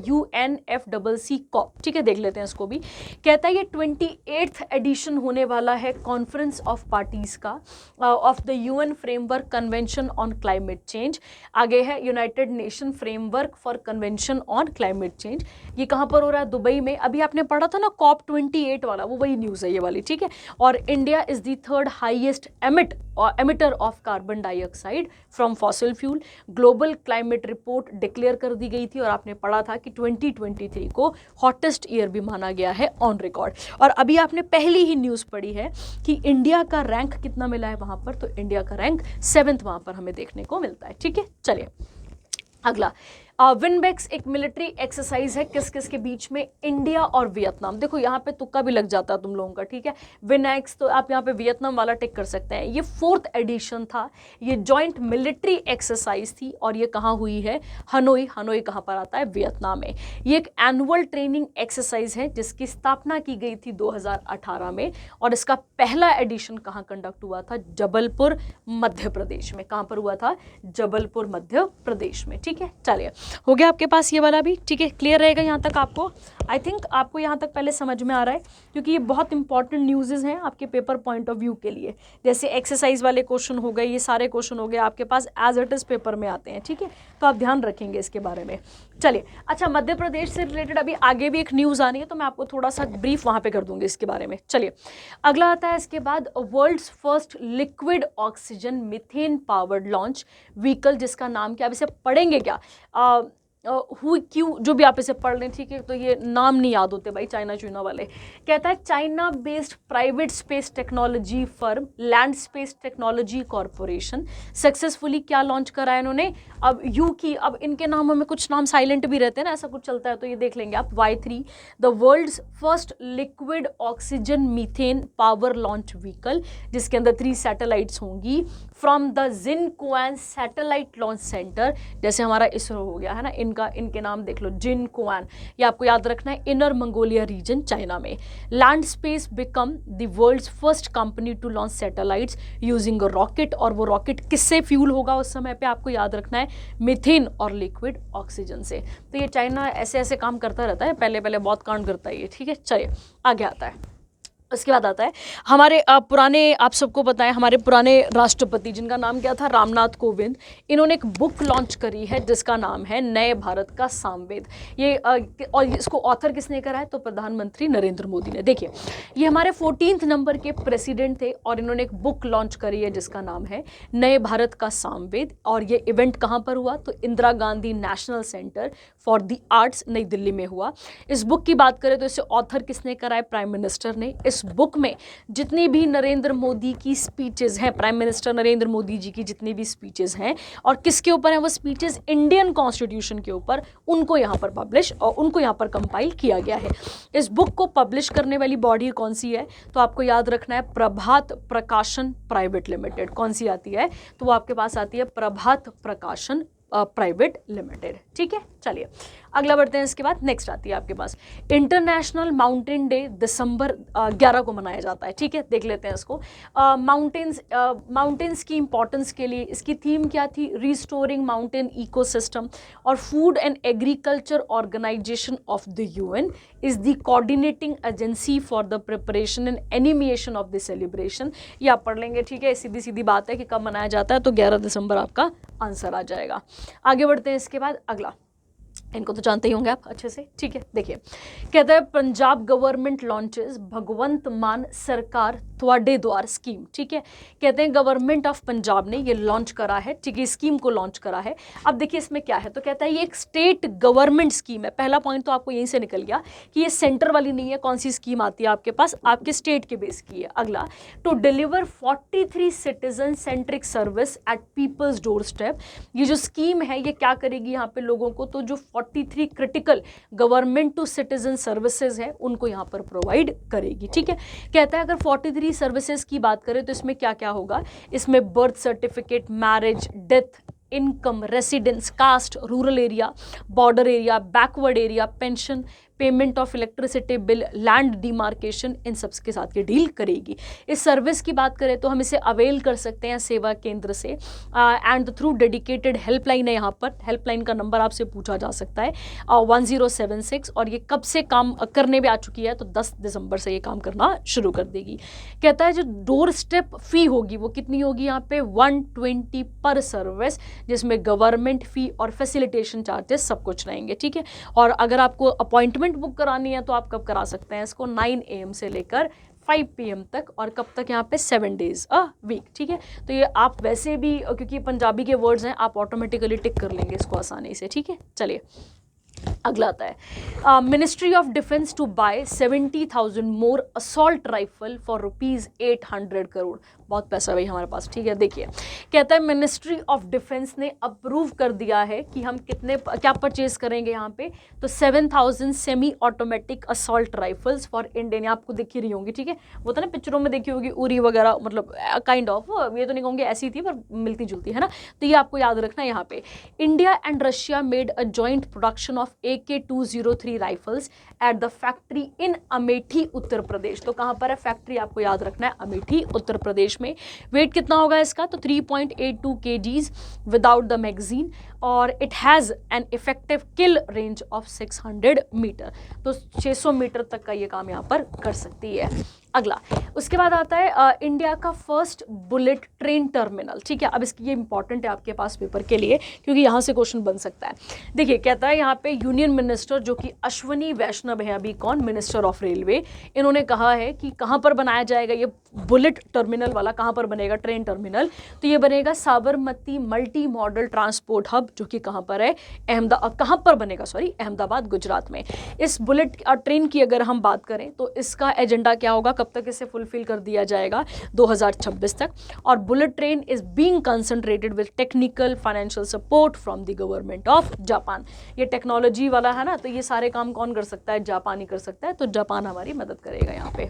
UNFCCC COP, ठीक है। देख लेते हैं इसको भी। कहता है ये 28th एडिशन होने वाला है कॉन्फ्रेंस ऑफ पार्टीज का of the UN framework convention on climate change. आगे है United nation framework for convention on climate change. ये कहाँ पर हो रहा है? दुबई में। अभी आपने पढ़ा था ना COP28 वाला, वो वही न्यूज़ है ये वाली, ठीक है। और India is the 3rd highest emitter of carbon dioxide from fossil fuel. Global climate report declare कर दी गई थी और आपने पढ़ा था कि 2023 को हॉटेस्ट ईयर भी माना गया है ऑन रिकॉर्ड। और अभी आपने पहली ही न्यूज़ पढ़ी है कि इंडिया का रैंक कितना मिला है वहाँ पर, तो इंडिया का रैंक 7th वहाँ पर हमें देखने को मिलता है, ठीक है। चलिए अगला, विनबेक्स एक मिलिट्री एक्सरसाइज है किस किस के बीच में, इंडिया और वियतनाम। देखो यहाँ पे तुक्का भी लग जाता है तुम लोगों का, ठीक है। विनएक्स तो आप यहाँ पे वियतनाम वाला टिक कर सकते हैं। ये 4th एडिशन था, ये जॉइंट मिलिट्री एक्सरसाइज थी और ये कहाँ हुई है? हनोई। हनोई कहाँ पर आता है? वियतनाम में। ये एक एनुअल ट्रेनिंग एक्सरसाइज है जिसकी स्थापना की गई थी 2018 में और इसका पहला एडिशन कहाँ कंडक्ट हुआ था? जबलपुर मध्य प्रदेश में। कहाँ पर हुआ था? जबलपुर मध्य प्रदेश में, ठीक है। चलिए हो गया आपके पास ये वाला भी, ठीक है। क्लियर रहेगा यहाँ तक आपको? आई थिंक आपको यहाँ तक पहले समझ में आ रहा है क्योंकि ये बहुत इंपॉर्टेंट न्यूज़ हैं आपके पेपर पॉइंट ऑफ व्यू के लिए। जैसे एक्सरसाइज वाले क्वेश्चन हो गए, ये सारे क्वेश्चन हो गए आपके पास एज इट इज़ पेपर में आते हैं, ठीक है। तो आप ध्यान रखेंगे इसके बारे में। चलिए अच्छा, मध्य प्रदेश से रिलेटेड अभी आगे भी एक न्यूज़ आनी है तो मैं आपको थोड़ा सा ब्रीफ वहाँ पे कर दूंगी इसके बारे में। चलिए अगला आता है इसके बाद, world's first liquid oxygen methane powered launch vehicle, जिसका नाम क्या, अब इसे पढ़ेंगे क्या, क्यों जो भी आप इसे पढ़ लें, ठीक है। तो ये नाम नहीं याद होते भाई, चाइना चुना वाले। कहता है China based private space technology firm land space technology corporation successfully क्या लॉन्च करा है इन्होंने, अब यू की, अब इनके नामों में कुछ नाम साइलेंट भी रहते हैं ना, ऐसा कुछ चलता है तो ये देख लेंगे आप। Y3 the world's first liquid oxygen methane power launch vehicle, जिसके अंदर 3 सैटेलाइट्स होंगी from the Jiuquan satellite launch centre. जैसे हमारा इसरो हो गया है ना, इनके नाम देख लो, जिनकुआन, ये आपको याद रखना है, इनर मंगोलिया रीजन चाइना में। Land space become the world's first company to launch satellites using rocket, और वो रॉकेट किससे फ्यूल होगा उस समय पे आपको याद रखना है, मिथेन और लिक्विड ऑक्सीजन से। तो ये चाइना ऐसे ऐसे काम करता रहता है, पहले पहले बहुत कांड करता है ये, ठीक है। चलिए आगे आता है, उसके बाद आता है हमारे पुराने, आप सबको पता है हमारे पुराने राष्ट्रपति जिनका नाम क्या था, रामनाथ कोविंद। इन्होंने एक बुक लॉन्च करी है जिसका नाम है नए भारत का सामवेद। ये और इसको ऑथर किसने करा है, तो प्रधानमंत्री नरेंद्र मोदी ने। देखिए ये हमारे 14th नंबर के प्रेसिडेंट थे और इन्होंने एक बुक लॉन्च करी है जिसका नाम है नए भारत का सामवेद। और ये इवेंट कहाँ पर हुआ, तो Indira Gandhi national centre for the arts नई दिल्ली में हुआ। इस बुक की बात करें तो इसे ऑथर किसने करा है, प्राइम मिनिस्टर ने। इस बुक में जितनी भी नरेंद्र मोदी की स्पीचेस हैं, प्राइम मिनिस्टर नरेंद्र मोदी जी की जितनी भी स्पीचेस हैं, और किसके ऊपर हैं वो स्पीचेस, इंडियन कॉन्स्टिट्यूशन के ऊपर, उनको यहाँ पर पब्लिश और उनको यहाँ पर कंपाइल किया गया है। इस बुक को पब्लिश करने वाली बॉडी कौन सी है, तो आपको याद रखना है प्रभात प्रकाशन प्राइवेट लिमिटेड। कौन सी आती है, तो वो आपके पास आती है प्रभात प्रकाशन प्राइवेट लिमिटेड, ठीक है। चलिए अगला बढ़ते हैं, इसके बाद नेक्स्ट आती है आपके पास इंटरनेशनल माउंटेन डे दिसंबर 11 को मनाया जाता है, ठीक है। देख लेते हैं इसको। माउंटेन्स की इंपॉर्टेंस के लिए इसकी थीम क्या थी, रिस्टोरिंग माउंटेन इकोसिस्टम, और food and agriculture organisation of the UN is the coordinating agency for the preparation and animation of the celebration. ये आप पढ़ लेंगे, ठीक है। सीधी सीधी बात है कि कब मनाया जाता है, तो 11 दिसंबर आपका आंसर आ जाएगा। आगे बढ़ते हैं इसके बाद अगला, इनको तो जानते ही होंगे आप अच्छे से, ठीक है। देखिए कहता है पंजाब गवर्नमेंट लॉन्चेस भगवंत मान सरकार थोड़े द्वार स्कीम, ठीक है। कहते हैं गवर्नमेंट ऑफ पंजाब ने ये लॉन्च करा है, ठीक है, स्कीम को लॉन्च करा है। अब देखिए इसमें क्या है, तो कहता है ये एक स्टेट गवर्नमेंट स्कीम है। पहला पॉइंट तो आपको यहीं से निकल गया कि ये सेंटर वाली नहीं है। कौन सी स्कीम आती है आपके पास, आपके स्टेट के बेस की है। अगला, to deliver 43 citizen centric service at people's doorstep. ये जो स्कीम है ये क्या करेगी यहाँ पे लोगों को, तो जो 43 critical government to citizen services है उनको यहाँ पर प्रोवाइड करेगी, ठीक है। कहता है अगर 43 सर्विसेज की बात करें तो इसमें क्या क्या होगा, इसमें birth certificate, marriage, death, income, residence, caste, rural area, border area, backward area, pension, payment of electricity bill, land demarcation, इन सब के साथ ये डील करेगी। इस सर्विस की बात करें तो हम इसे अवेल कर सकते हैं सेवा केंद्र से एंड थ्रू डेडिकेटेड हेल्पलाइन है। यहाँ पर हेल्पलाइन का नंबर आपसे पूछा जा सकता है 1076, और ये कब से काम करने में आ चुकी है, तो 10 दिसंबर से ये काम करना शुरू कर देगी। कहता है जो डोर स्टेप फी होगी वो कितनी होगी, यहाँ पे 120 पर सर्विस, जिसमें गवर्नमेंट फी और फैसिलिटेशन चार्जेस सब कुछ रहेंगे, ठीक है। और अगर आपको अपॉइंटमेंट बुक करानी है तो आप कब करा सकते हैं इसको, 9 AM से लेकर 5 PM तक, और कब तक, यहाँ पे 7 डेज अ वीक, ठीक है। तो ये आप वैसे भी क्योंकि पंजाबी के वर्ड्स हैं आप ऑटोमेटिकली टिक कर लेंगे इसको आसानी से, ठीक है। चलिए अगला आता है ministry of defence to buy 70,000 more assault rifle for ₹800 crore. बहुत पैसा भाई हमारे पास, ठीक है। देखिए कहता है मिनिस्ट्री ऑफ डिफेंस ने अप्रूव कर दिया है कि हम कितने क्या परचेज करेंगे यहाँ पे, तो 7,000 semi automatic assault rifles for Indian. आपको दिखी रही होंगी, ठीक है, वो तो ना पिक्चरों में देखी होगी उरी वगैरह, मतलब काइंड ऑफ, ये तो नहीं कहूँगी ऐसी थी पर मिलती जुलती है ना, तो ये आपको याद रखना है। यहाँ पे India and Russia made a joint production of AK-203 rifles at the factory in Amethi Uttar Pradesh. तो कहाँ पर है फैक्ट्री, आपको याद रखना है अमेठी उत्तर प्रदेश में। वेट कितना होगा इसका, तो 3.82 kgs विदाउट द मैगजीन, और it has an effective kill range of 600 metre. तो 600 मीटर तक का ये काम यहाँ पर कर सकती है। अगला उसके बाद आता है इंडिया का फर्स्ट बुलेट ट्रेन टर्मिनल, ठीक है। अब इसकी ये इंपॉर्टेंट है आपके पास पेपर के लिए क्योंकि यहाँ से क्वेश्चन बन सकता है। देखिए कहता है यहाँ पे यूनियन मिनिस्टर जो कि अश्वनी वैष्णव है, अभी कौन, मिनिस्टर ऑफ रेलवे, इन्होंने कहा है कि कहाँ पर बनाया जाएगा ये बुलेट टर्मिनल वाला, कहाँ पर बनेगा ट्रेन टर्मिनल, तो ये बनेगा Sabarmati multi modal transport hub, जो कि कहाँ पर है, कहाँ पर बनेगा, सॉरी, अहमदाबाद, गुजरात में। इस बुलेट ट्रेन की अगर हम बात करें तो इसका एजेंडा क्या होगा, कब तक इसे फुलफिल कर दिया जाएगा, 2026 तक। और bullet train is being concentrated with technical financial support from the government of Japan. ये टेक्नोलॉजी वाला है ना, तो ये सारे काम कौन कर सकता है, जापान ही कर सकता है, तो जापान हमारी मदद करेगा यहाँ पे।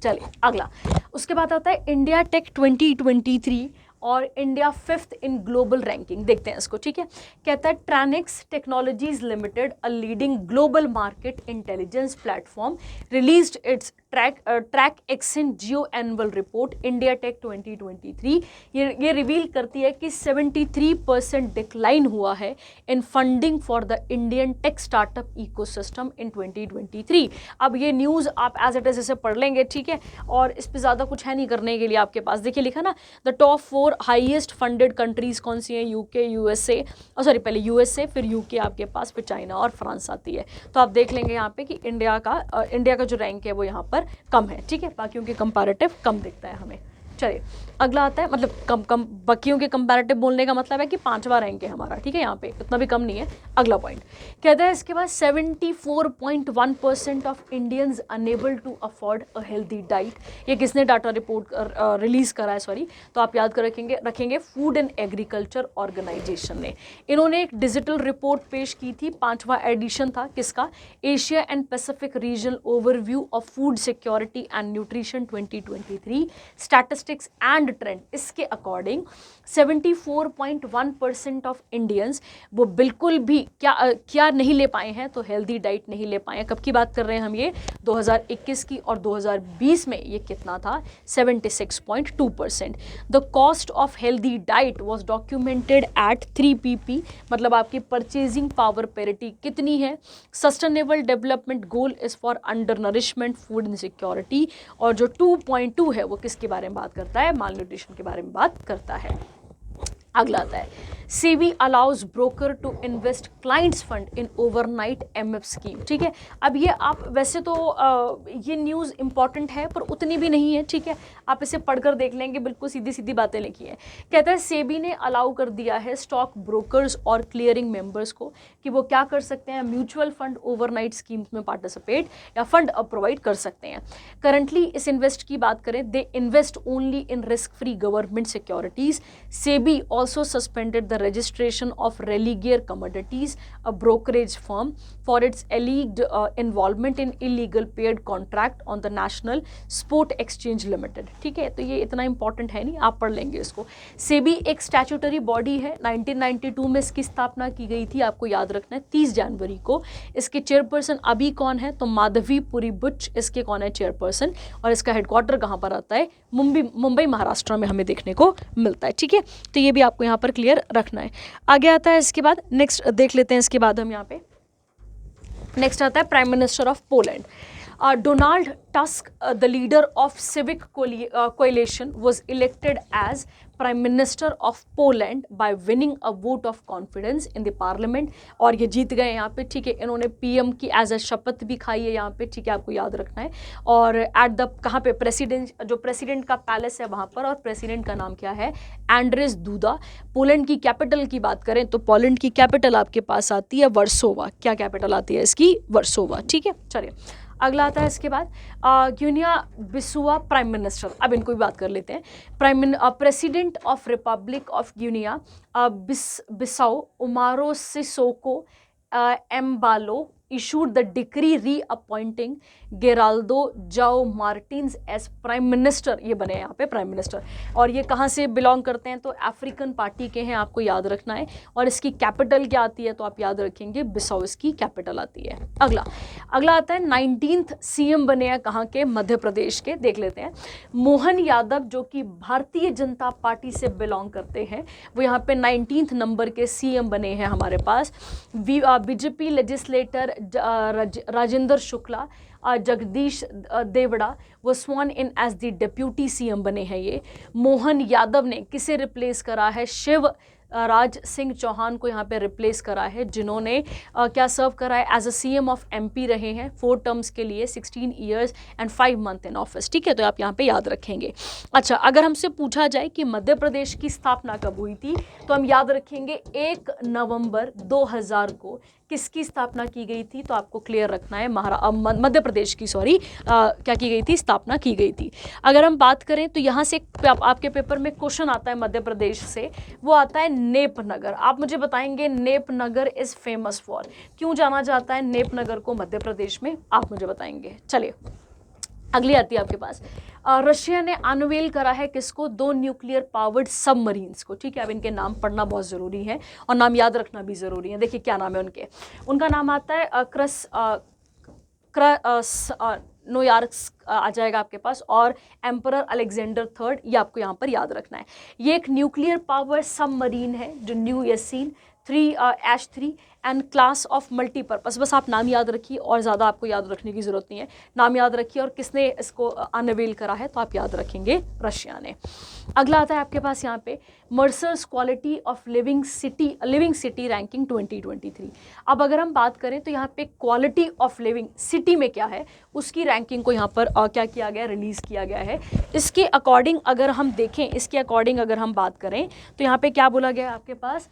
चलिए अगला उसके बाद आता है इंडिया टेक 2023 और India 5th in global ranking. देखते हैं इसको, ठीक है। कहता है Tracxn technologies limited, a leading global market intelligence platform, released its Tracxn geo annual report India tech 2023। ये रिवील करती है कि 73% डिक्लाइन हुआ है इन funding for the Indian tech startup ecosystem इन 2023। अब ये न्यूज़ आप एज इट इज इसे पढ़ लेंगे, ठीक है, और इस पर ज़्यादा कुछ है नहीं करने के लिए आपके पास। देखिए लिखा ना, the top 4 highest funded countries कौन सी हैं, यूके, यूएसए, और सॉरी पहले यूएसए फिर यूके आपके पास, फिर चाइना और फ्रांस आती है। तो आप देख लेंगे यहाँ पे कि इंडिया का जो रैंक है वो यहाँ पर कम है, ठीक है, बाकियों के कंपैरेटिव कम दिखता है हमें। चलिए अगला आता है, मतलब कम बाकियों के कंपैरेटिव बोलने का मतलब है कि 5वां रैंक है हमारा, ठीक है, यहाँ पे इतना भी कम नहीं है। अगला पॉइंट कहता है इसके बाद 74.1% of Indians unable to afford a healthy diet. ये किसने डाटा रिपोर्ट रिलीज करा है, सॉरी, तो आप याद कर रखेंगे फूड एंड एग्रीकल्चर ऑर्गेनाइजेशन ने। इन्होंने एक डिजिटल रिपोर्ट पेश की थी, 5वां एडिशन था किसका, Asia and Pacific regional overview of food security and nutrition 2023 statistics and trend. इसके अकॉर्डिंग 74.1% ऑफ इंडियंस वो बिल्कुल भी क्या नहीं ले पाए हैं, तो हेल्दी डाइट नहीं ले पाए हैं। कब की बात कर रहे हैं हम, ये 2021 की, और 2020 में ये कितना था, 76.2%। The cost of healthy diet was documented at 3PP, मतलब आपकी परचेजिंग पावर पेरिटी कितनी है। Sustainable development goal is for under nourishment, food insecurity, और जो 2.2 है वो किसके बारे में बात करता है, माल न्यूट्रिशन के बारे में बात करता है। अगला आता है SEBI allows broker to invest clients fund in overnight MF scheme. ठीक है, अब ये आप वैसे तो ये न्यूज़ इंपॉर्टेंट है पर उतनी भी नहीं है। ठीक है, आप इसे पढ़कर देख लेंगे, बिल्कुल सीधी सीधी बातें लिखी है। कहता है सेबी ने अलाउ कर दिया है स्टॉक ब्रोकर्स और क्लियरिंग मेंबर्स को कि वो क्या कर सकते हैं, म्यूचुअल फंड ओवरनाइट स्कीम्स में पार्टिसिपेट या फंड प्रोवाइड कर सकते हैं। करंटली इस इन्वेस्ट की बात करें, they invest only in risk free government securities. SEBI also suspended the registration of Religare commodities, a brokerage firm, for its alleged involvement in illegal paid contract on the national spot exchange limited. ठीक है, तो ये इतना important है नहीं, आप पढ़ लेंगे इसको। सेबी एक स्टैट्यूटरी बॉडी है, 1992 में इसकी स्थापना की गई थी, आपको याद रखना है 30 जनवरी को। इसके चेयरपर्सन अभी कौन है, तो माधवीपुरी बुच इसके कौन है चेयरपर्सन, और इसका हेडक्वार्टर कहाँ पर आता है, मुंबई महाराष्ट्र में हमें देखने को मिलता है। ठीक है, तो ये भी आपको यहाँ पर क्लियर रखना है। आगे आता है इसके बाद, नेक्स्ट देख लेते हैं इसके बाद हम यहाँ पे। नेक्स्ट आता है prime minister of Poland. Donald Tusk, the leader of Civic Coalition, was elected as Prime Minister of Poland by winning a vote of confidence in the Parliament, और ये जीत गए यहाँ पे। ठीक है, इन्होंने पीएम की एज अ शपथ भी खाई है यहाँ पे। ठीक है, आपको याद रखना है। और एट द कहाँ पे, प्रेसिडेंट, जो प्रेसिडेंट का पैलेस है वहाँ पर, और प्रेसिडेंट का नाम क्या है, एंड्रेस दूदा। पोलैंड की कैपिटल की बात करें तो पोलैंड की कैपिटल आपके पास आती है वर्सोवा। क्या कैपिटल आती है इसकी, वर्सोवा। ठीक है, चलिए अगला आता है इसके बाद ग्यूनिया बिसुआ प्राइम मिनिस्टर। अब इनको भी बात कर लेते हैं। President of republic of Guinea Bissau Umaro Sissoco Embalo issued the decree reappointing Geraldo Joao Martins as prime minister. ये बने यहाँ पे प्राइम मिनिस्टर, और ये कहाँ से बिलोंग करते हैं, तो अफ्रीकन पार्टी के हैं, आपको याद रखना है। और इसकी कैपिटल क्या आती है, तो आप याद रखेंगे बिसाओ इसकी कैपिटल आती है। अगला आता है 19th सीएम बने हैं कहाँ के, मध्य प्रदेश के। देख लेते हैं, मोहन यादव जो कि भारतीय जनता पार्टी से बिलोंग करते हैं, वो यहाँ पे 19th नंबर के सीएम बने हैं हमारे पास। बीजेपी लेजिस्लेटर राजेंद्र शुक्ला, जगदीश देवड़ा वो sworn in as the deputy CM बने हैं। ये मोहन यादव ने किसे रिप्लेस करा है, शिव राज सिंह चौहान को यहाँ पे रिप्लेस करा है, जिन्होंने क्या सर्व करा है, as a CM of MP रहे हैं 4 टर्म्स के लिए, 16 years and 5 month in office. ठीक है, तो आप यहाँ पे याद रखेंगे। अच्छा, अगर हमसे पूछा जाए कि मध्य प्रदेश की स्थापना कब हुई थी, तो हम याद रखेंगे 1 नवंबर 2000 को किसकी स्थापना की गई थी, तो आपको क्लियर रखना है मध्य प्रदेश की, क्या की गई थी, स्थापना की गई थी। अगर हम बात करें तो यहाँ से आपके पेपर में क्वेश्चन आता है मध्य प्रदेश से, वो आता है नेपनगर। आप मुझे बताएंगे नेपनगर इज फेमस फॉर, क्यों जाना जाता है नेपनगर को मध्य प्रदेश में, आप मुझे बताएंगे। चलिए अगली आती है आपके पास, रशिया ने अनवेल करा है किसको, 2 न्यूक्लियर पावर्ड सबमरीन्स को। ठीक है, अब इनके नाम पढ़ना बहुत ज़रूरी है और नाम याद रखना भी ज़रूरी है। देखिए क्या नाम है उनका नाम आता है नोयार्क आ जाएगा आपके पास, और एम्परर अलेक्जेंडर III, ये आपको यहाँ पर याद रखना है। ये एक न्यूक्लियर पावर सबमरीन है जो new Yasin 3 and class of multipurpose. बस आप नाम याद रखिए और ज़्यादा आपको याद रखने की ज़रूरत नहीं है। नाम याद रखिए और किसने इसको अनवेल करा है, तो आप याद रखेंगे रशिया ने। अगला आता है आपके पास यहाँ पे Mercer's quality of living city ranking 2023। अब अगर हम बात करें तो यहाँ पे क्वालिटी ऑफ लिविंग सिटी में क्या है, उसकी रैंकिंग को यहाँ पर क्या किया गया, रिलीज़ किया गया है। इसके अकॉर्डिंग अगर हम देखें, इसके अकॉर्डिंग अगर हम बात करें तो यहाँ पे क्या बोला गया है आपके पास,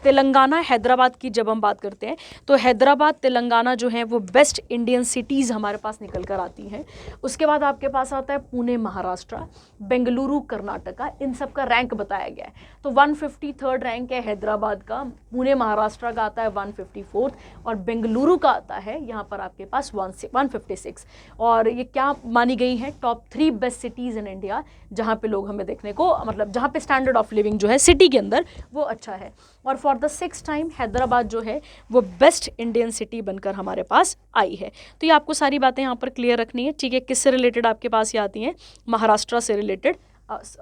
तेलंगाना हैदराबाद की जब हम बात करते हैं तो हैदराबाद तेलंगाना जो है वो बेस्ट इंडियन सिटीज़ हमारे पास निकल कर आती हैं। उसके बाद आपके पास आता है पुणे महाराष्ट्र, बेंगलुरु कर्नाटका, इन सब का रैंक बताया गया है। तो 153rd रैंक है हैदराबाद का, पुणे महाराष्ट्र का आता है 154th, और बेंगलुरु का आता है यहाँ पर आपके पास 156। और ये क्या मानी गई है, top 3 best cities in India, जहाँ पे लोग हमें देखने को, मतलब जहाँ पे स्टैंडर्ड ऑफ लिविंग जो है सिटी के अंदर वो अच्छा है। और for the 6th time Hyderabad जो है वो बेस्ट इंडियन सिटी बनकर हमारे पास आई है। तो ये आपको सारी बातें यहाँ पर क्लियर रखनी है। ठीक है, किससे रिलेटेड आपके पास ये आती हैं, महाराष्ट्र से रिलेटेड,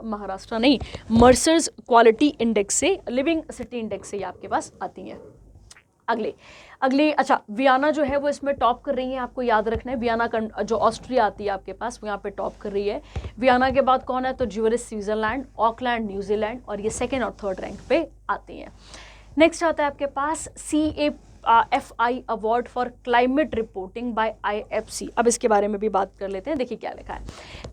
महाराष्ट्र नहीं, मर्सर्स क्वालिटी इंडेक्स से, लिविंग सिटी इंडेक्स से ये आपके पास आती हैं। अगले अगली, अच्छा, वियना जो है वो इसमें टॉप कर रही है, आपको याद रखना है। वियना जो ऑस्ट्रिया आती है आपके पास, वो यहाँ पे टॉप कर रही है। वियना के बाद कौन है, तो ज्यूरिख स्विट्जरलैंड, ऑकलैंड न्यूजीलैंड, और ये सेकेंड और थर्ड रैंक पे आती हैं। नेक्स्ट आता है आपके पास CAFI award for climate reporting by IFC। अब इसके बारे में भी बात कर लेते हैं। देखिए क्या लिखा है,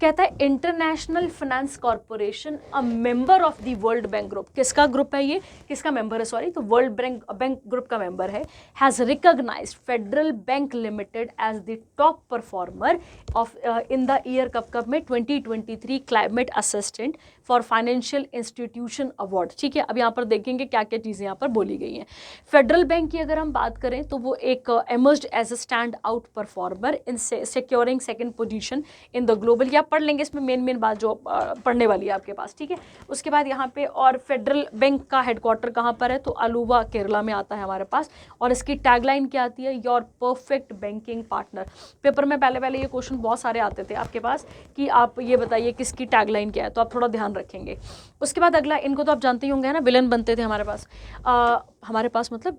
कहता है International Finance Corporation a member of the World Bank group. किसका ग्रुप है ये, किसका मेंबर है, सॉरी, तो वर्ल्ड बैंक ग्रुप का मेंबर है। Has recognised Federal Bank Limited as the top performer of in the year कब में 2023 climate assistant for financial institution award. ठीक है, अब यहाँ पर देखेंगे क्या क्या चीज़ें यहाँ पर बोली गई हैं। फेडरल बैंक की अगर हम बात करें तो वो एक emerged as a stand out performer in securing second position in the global. या पढ़ लेंगे, इसमें मेन बात जो पढ़ने वाली है आपके पास। ठीक है, उसके बाद यहाँ पे और फेडरल बैंक का हेडक्वार्टर कहाँ पर है, तो अलुवा केरला में आता है हमारे पास। और इसकी टैगलाइन क्या आती है, your perfect banking partner. Paper में पहले ये क्वेश्चन बहुत सारे आते थे आपके पास कि आप ये बताइए किसकी टैगलाइन क्या है, तो आप थोड़ा ध्यान रखेंगे। उसके बाद अगला, इनको तो आप जानते ही होंगे ना, विलन बनते थे हमारे पास मतलब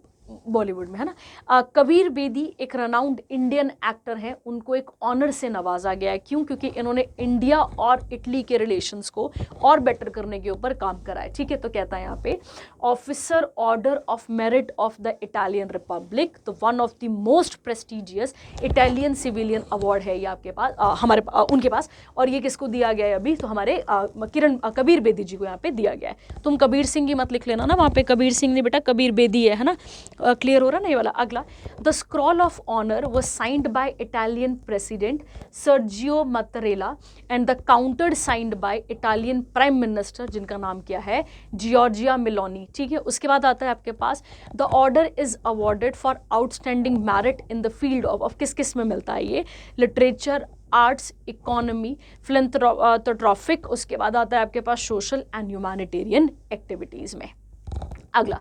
बॉलीवुड में, है ना। कबीर बेदी एक रनाउंड इंडियन एक्टर हैं, उनको एक ऑनर से नवाजा गया है। क्यों, क्योंकि इन्होंने इंडिया और इटली के रिलेशंस को और बेटर करने के ऊपर काम करा है। ठीक है, तो कहता है यहाँ पे officer order of merit of the Italian republic, तो one of the most prestigious Italian civilian award है ये आपके पास, उनके पास। और ये किसको दिया गया है अभी, तो हमारे कबीर बेदी जी को यहाँ पे दिया गया है। तुम कबीर सिंह ही मत लिख लेना ना वहाँ पे, कबीर सिंह नहीं बेटा, कबीर बेदी है ना। क्लियर हो रहा ना ये वाला। अगला, the scroll of honour was signed by Italian president Sergio Mattarella and the counter signed by Italian prime minister, जिनका नाम क्या है, जियोर्जिया मेलोनी। ठीक है, उसके बाद आता है आपके पास the order is awarded for outstanding merit in the field of किस किस में मिलता है ये, लिटरेचर, आर्ट्स, इकोनॉमी, फिलैंथ्रोपिक। उसके बाद आता है आपके पास सोशल एंड ह्यूमैनिटेरियन एक्टिविटीज़ में। अगला,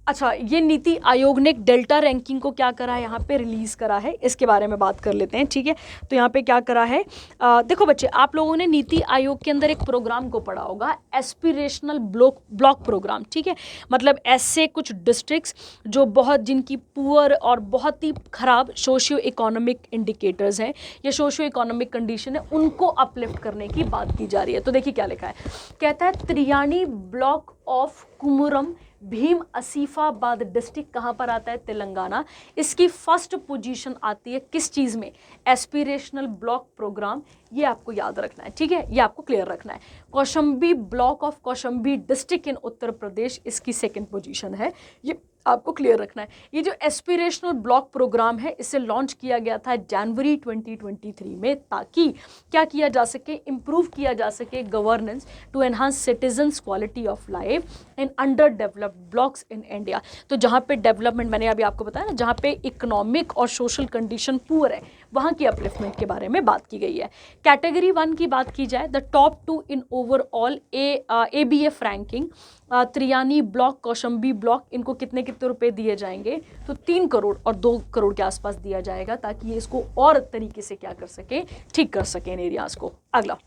अच्छा, ये नीति आयोग ने डेल्टा रैंकिंग को क्या करा है, यहाँ पे रिलीज़ करा है, इसके बारे में बात कर लेते हैं। ठीक है, तो यहाँ पे क्या करा है, देखो बच्चे, आप लोगों ने नीति आयोग के अंदर एक प्रोग्राम को पढ़ा होगा, एस्पिरेशनल ब्लॉक प्रोग्राम। ठीक है, मतलब ऐसे कुछ डिस्ट्रिक्ट्स जो बहुत, जिनकी पुअर और बहुत ही ख़राब सोशियो इकोनॉमिक इंडिकेटर्स हैं या सोशियो इकोनॉमिक कंडीशन है, उनको अपलिफ्ट करने की बात की जा रही है। तो देखिए क्या लिखा है, कहता है Tiryani block of Kumuram Bheem Asifabad district कहाँ पर आता है, तेलंगाना। इसकी फर्स्ट पोजीशन आती है किस चीज़ में, एस्पिरेशनल ब्लॉक प्रोग्राम। ये आपको याद रखना है। ठीक है, ये आपको क्लियर रखना है। Kaushambi block of Kaushambi district in Uttar Pradesh, इसकी सेकंड पोजीशन है, ये आपको क्लियर रखना है। ये जो एस्पिरेशनल ब्लॉक प्रोग्राम है, इसे लॉन्च किया गया था जनवरी 2023 में, ताकि क्या किया जा सके, इम्प्रूव किया जा सके governance to enhance citizens quality of life in underdeveloped blocks in India. तो जहाँ पे डेवलपमेंट, मैंने अभी आपको बताया ना, जहाँ पे इकोनॉमिक और सोशल कंडीशन पुअर है, वहाँ की अपलिफ्टमेंट के बारे में बात की गई है। कैटेगरी 1 की बात की जाए, the top 2 in overall ABF ranking, Tiryani block, Kaushambi block, इनको कितने रुपए दिए जाएंगे, तो 3 करोड़ और 2 करोड़ के आसपास दिया जाएगा, ताकि ये इसको और तरीके से क्या कर सके, ठीक कर सके इन एरियाज को। अगला,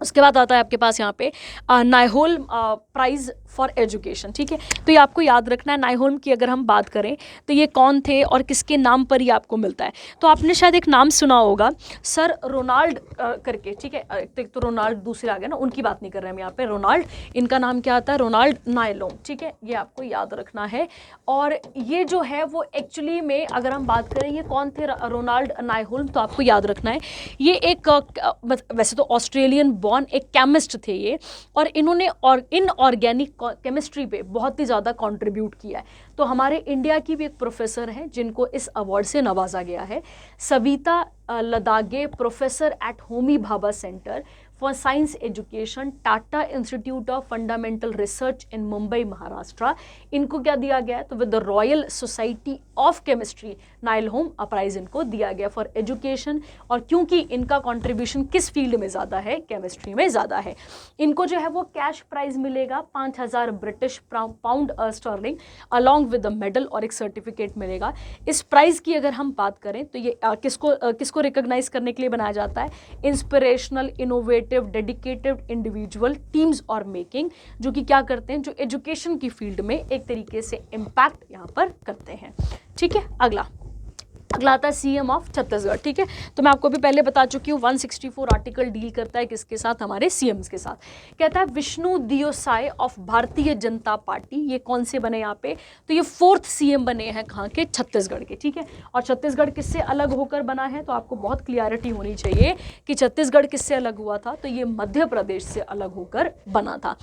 उसके बाद आता है आपके पास यहाँ पे नाइहोल्म प्राइज़ फॉर एजुकेशन। ठीक है, तो ये आपको याद रखना है। नाइहोल्म की अगर हम बात करें तो ये कौन थे और किसके नाम पर ये आपको मिलता है, तो आपने शायद एक नाम सुना होगा, सर रोनाल्ड करके। ठीक है, एक तो रोनाल्ड दूसरे आ गए ना, उनकी बात नहीं कर रहे हैं हम यहाँ पे, रोनाल्ड, इनका नाम क्या आता है, रोनाल्ड नाइलोम। ठीक है, ये आपको याद रखना है। और ये जो है वो एक्चुअली में अगर हम बात करें, ये कौन थे, रोनाल्ड नाइहोल्म, तो आपको याद रखना है ये एक वैसे तो ऑस्ट्रेलियन बॉर्न एक केमिस्ट थे ये, और इन्होंने इनऑर्गेनिक केमिस्ट्री पे बहुत ही ज़्यादा कंट्रीब्यूट किया है। तो हमारे इंडिया की भी एक प्रोफेसर हैं जिनको इस अवार्ड से नवाजा गया है, Savita Ladage, professor at Homi Bhabha centre for science education, Tata institute of fundamental research in Mumbai, Maharashtra. इनको क्या दिया गया है, तो with the royal society of chemistry Nyholm prize इनको दिया गया फॉर एजुकेशन। और क्योंकि इनका कंट्रीब्यूशन किस फील्ड में ज़्यादा है, केमिस्ट्री में ज़्यादा है, इनको जो है वो कैश प्राइज मिलेगा 5000 British pound sterling along with the medal, और एक सर्टिफिकेट मिलेगा। इस प्राइज़ की अगर हम बात करें तो ये किसको रिकॉग्नाइज करने के लिए बनाया जाता है, inspirational, innovative, innovative dedicated individual teams और मेकिंग, जो कि क्या करते हैं, जो एजुकेशन की फील्ड में एक तरीके से इम्पैक्ट यहाँ पर करते हैं। ठीक है, अगला आता है सीएम ऑफ छत्तीसगढ़। ठीक है, तो मैं आपको भी पहले बता चुकी हूँ 164 आर्टिकल डील करता है किसके साथ, हमारे सीएम्स के साथ। कहता है विष्णु दियोसाई ऑफ भारतीय जनता पार्टी, ये कौन से बने यहाँ पे, तो ये 4th सीएम बने हैं कहाँ के, छत्तीसगढ़ के। ठीक है, और छत्तीसगढ़ किससे अलग होकर बना है, तो आपको बहुत क्लियरिटी होनी चाहिए कि छत्तीसगढ़ किससे अलग हुआ था, तो ये मध्य प्रदेश से अलग होकर बना था।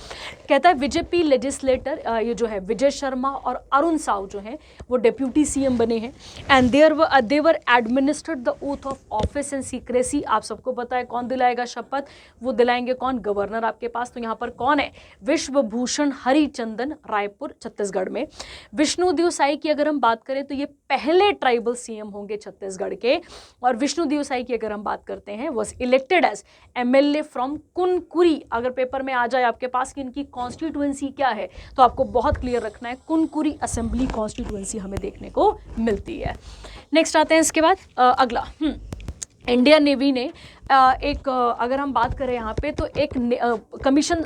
कहता है बीजेपी लेजिस्लेटर, ये जो है विजय शर्मा और अरुण साव जो है वो डेप्यूटी सीएम बने हैं, and they were administered the oath of office and secrecy। आप सबको पता है कौन दिलाएगा शपथ, वो दिलाएंगे कौन, गवर्नर आपके पास। तो यहाँ पर कौन है, विश्वभूषण हरिचंदन, रायपुर छत्तीसगढ़ में। विष्णु दियोसाई की अगर हम बात करें तो ये पहले ट्राइबल सीएम होंगे छत्तीसगढ़ के, और विष्णु दियोसाई की अगर हम बात करते हैं was elected as MLA from Kunkuri. अगर पेपर में आ जाए आपके पास कि इनकी कॉन्स्टिट्यूएंसी क्या है, तो आपको बहुत क्लियर रखना है, कुनकुरी असेंबली कॉन्स्टिट्यूएंसी हमें देखने को मिलती है। नेक्स्ट आते हैं इसके बाद अगला, इंडियन नेवी ने एक अगर हम बात करें यहाँ पे तो एक कमीशन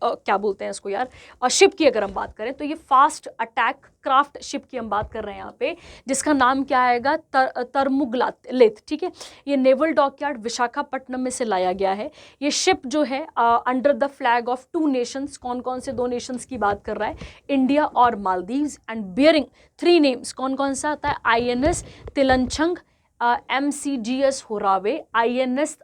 क्या बोलते हैं इसको यार, शिप की अगर हम बात करें तो ये फास्ट अटैक क्राफ्ट शिप की हम बात कर रहे हैं यहाँ पे, जिसका नाम क्या आएगा, तरमुगलेथ। ठीक है, ये नेवल डॉकयार्ड विशाखापट्टनम में से लाया गया है। ये शिप जो है under the flag of 2 Nations, कौन कौन से 2 नेशंस की बात कर रहा है, इंडिया और मालदीव्स, एंड बियरिंग 3 नेम्स, कौन कौन सा आता है, INS तिलंचंग, MCGS होरावे, INS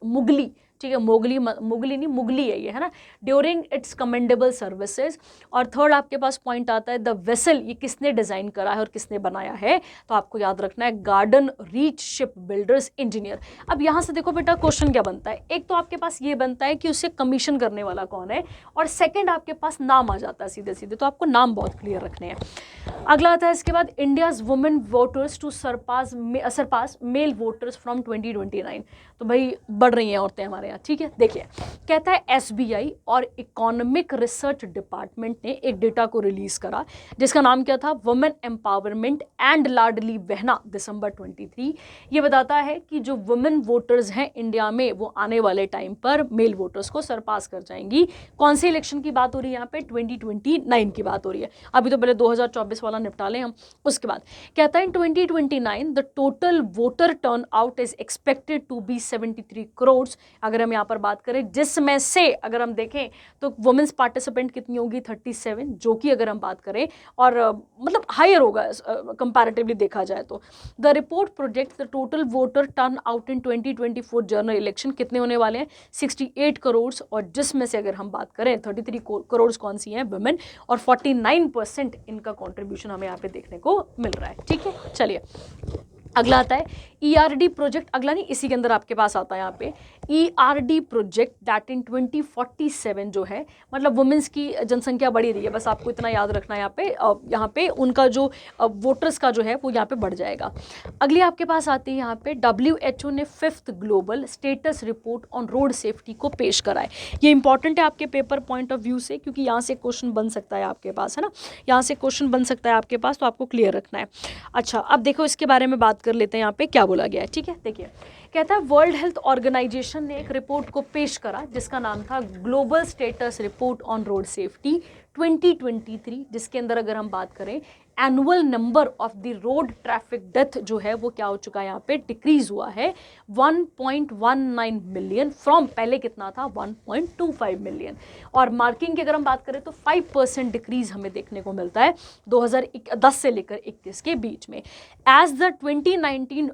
मुगली। ठीक है, मुगली नहीं, मुगली है ये, है ना, ड्यूरिंग इट्स कमेंडेबल सर्विसेज। और थर्ड आपके पास पॉइंट आता है द वेसल, ये किसने डिज़ाइन करा है और किसने बनाया है, तो आपको याद रखना है garden reach ship builders engineer. अब यहाँ से देखो बेटा क्वेश्चन क्या बनता है, एक तो आपके पास ये बनता है कि उसे कमीशन करने वाला कौन है, और सेकेंड आपके पास नाम आ जाता है सीधे सीधे, तो आपको नाम बहुत क्लियर रखने हैं। अगला आता है इसके बाद India's women voters to surpass male voters from 2029। तो भाई बढ़ रही हैं औरतें हमारे यहाँ। ठीक है, देखिए कहता है SBI और इकोनॉमिक रिसर्च डिपार्टमेंट ने एक डेटा को रिलीज करा जिसका नाम क्या था, women empowerment and Ladli Behna दिसंबर 23। ये बताता है कि जो वुमेन वोटर्स हैं इंडिया में वो आने वाले टाइम पर मेल वोटर्स को सरपास कर जाएंगी। कौन से इलेक्शन की बात हो रही है यहाँ पे, 2029 की बात हो रही है। अभी तो पहले 2024 वाला निपटा लें हम। उसके बाद कहता है 2029 the total voter turn out is expected to be 73 crore. अगर हम यहाँ पर बात करें, जिसमें से अगर हम देखें तो वुमेन्स पार्टिसिपेंट कितनी होगी, 37, जो कि अगर हम बात करें और मतलब हायर होगा कंपैरेटिवली देखा जाए तो। The report project the total voter turn out in 2024 general election कितने होने वाले हैं, 68 करोड़, और जिसमें से अगर हम बात करें 33 करोड़ कौन सी हैं, वुमेन, और 49% इनका कॉन्ट्रीब्यूशन हमें यहाँ पे देखने को मिल रहा है। ठीक है, चलिए अगला आता है ERD प्रोजेक्ट, अगला नहीं इसी के अंदर आपके पास आता है यहाँ पे ERD प्रोजेक्ट दैट इन 2047 जो है, मतलब वुमेन्स की जनसंख्या बढ़ी रही है, बस आपको इतना याद रखना है यहाँ पे उनका जो वोटर्स का जो है वो यहाँ पे बढ़ जाएगा। अगली आपके पास आती है यहाँ पे WHO ने 5th global status report on road safety को पेश करा है। ये इंपॉर्टेंट है आपके पेपर पॉइंट ऑफ व्यू से, क्योंकि यहाँ से क्वेश्चन बन सकता है आपके पास, है ना, यहाँ से क्वेश्चन बन सकता है आपके पास, तो आपको क्लियर रखना है। अच्छा, अब देखो इसके बारे में बात कर लेते हैं यहाँ पे क्या बोला गया है। ठीक है, देखिए कहता है वर्ल्ड हेल्थ ऑर्गेनाइजेशन ने एक रिपोर्ट को पेश करा जिसका नाम था global status report on road safety 2023, जिसके अंदर अगर हम बात करें annual number of the road traffic death जो है वो क्या हो चुका है, यहाँ पे डिक्रीज हुआ है 1.19 मिलियन फ्रॉम पहले कितना था 1.25 मिलियन। और मार्किंग की अगर हम बात करें तो 5% डिक्रीज हमें देखने को मिलता है 2010 से लेकर 21 के बीच में। As the 2019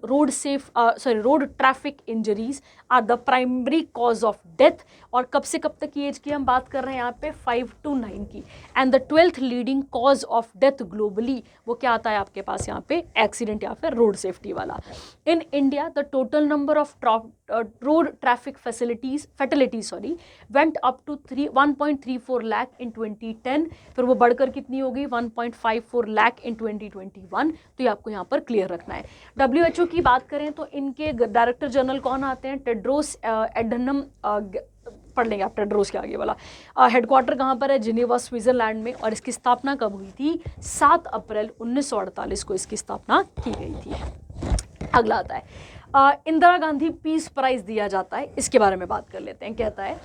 road traffic injuries are the primary cause of death, और कब से कब तक की एज की हम बात कर रहे हैं यहाँ पे 5 to 9 की। And the 12th leading cause of death globally वो क्या आता है आपके पास यहाँ पे, एक्सीडेंट या फिर रोड सेफ्टी वाला। In India the total number of road traffic fatalities went up to 1.34 lakh in 2010, फिर वो बढ़कर कितनी होगी 1.54 लाख इन 2021। तो ये आपको यहाँ पर क्लियर रखना है। WHO की बात करें तो इनके डायरेक्टर जनरल कौन आते हैं, टेड्रोस एडनम, पढ़ लेंगे आप टेड्रोस के आगे वाला। हेडक्वार्टर कहाँ पर है, जिनेवा स्विट्जरलैंड में, और इसकी स्थापना कब हुई थी, 7 अप्रैल 1948 को इसकी स्थापना की गई थी। अगला आता है इंदिरा गांधी पीस प्राइज दिया जाता है, इसके बारे में बात कर लेते हैं। कहता है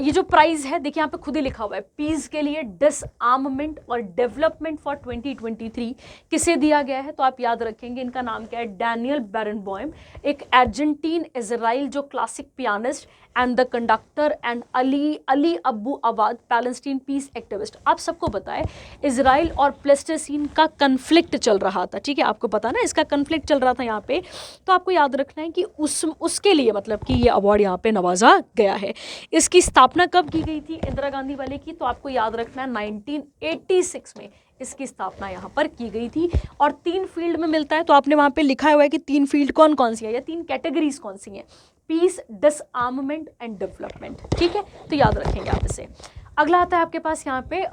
ये जो प्राइज है, देखिए यहाँ पे खुद ही लिखा हुआ है, पीस के लिए डिसआर्ममेंट और डेवलपमेंट फॉर 2023 किसे दिया गया है, तो आप याद रखेंगे इनका नाम क्या है, डैनियल बैरनबॉयम, एक अर्जेंटीन इजराइल जो classic pianist and the conductor, and Ali अब्बू अवाद पैलेस्टीन पीस एक्टिविस्ट। आप सबको पता है इजराइल और प्लेस्टेसीन का कन्फ्लिक्ट चल रहा था, ठीक है, आपको पता ना इसका कन्फ्लिक्ट चल रहा था यहाँ पे, तो आपको याद रखना है कि उसके लिए मतलब कि ये अवार्ड यहाँ पे नवाजा गया है। इसकी स्थापना कब की गई थी इंदिरा गांधी वाले की, तो आपको याद रखना है 1986 में इसकी स्थापना यहाँ पर की गई थी। और 3 फील्ड में मिलता है, तो आपने वहाँ पे लिखा हुआ है कि 3 फील्ड कौन कौन सी है या 3 कैटेगरीज कौन सी हैं, पीस, डिसआर्ममेंट एंड डेवलपमेंट, ठीक है, तो याद रखेंगे आप इसे। अगला आता है आपके पास यहाँ पे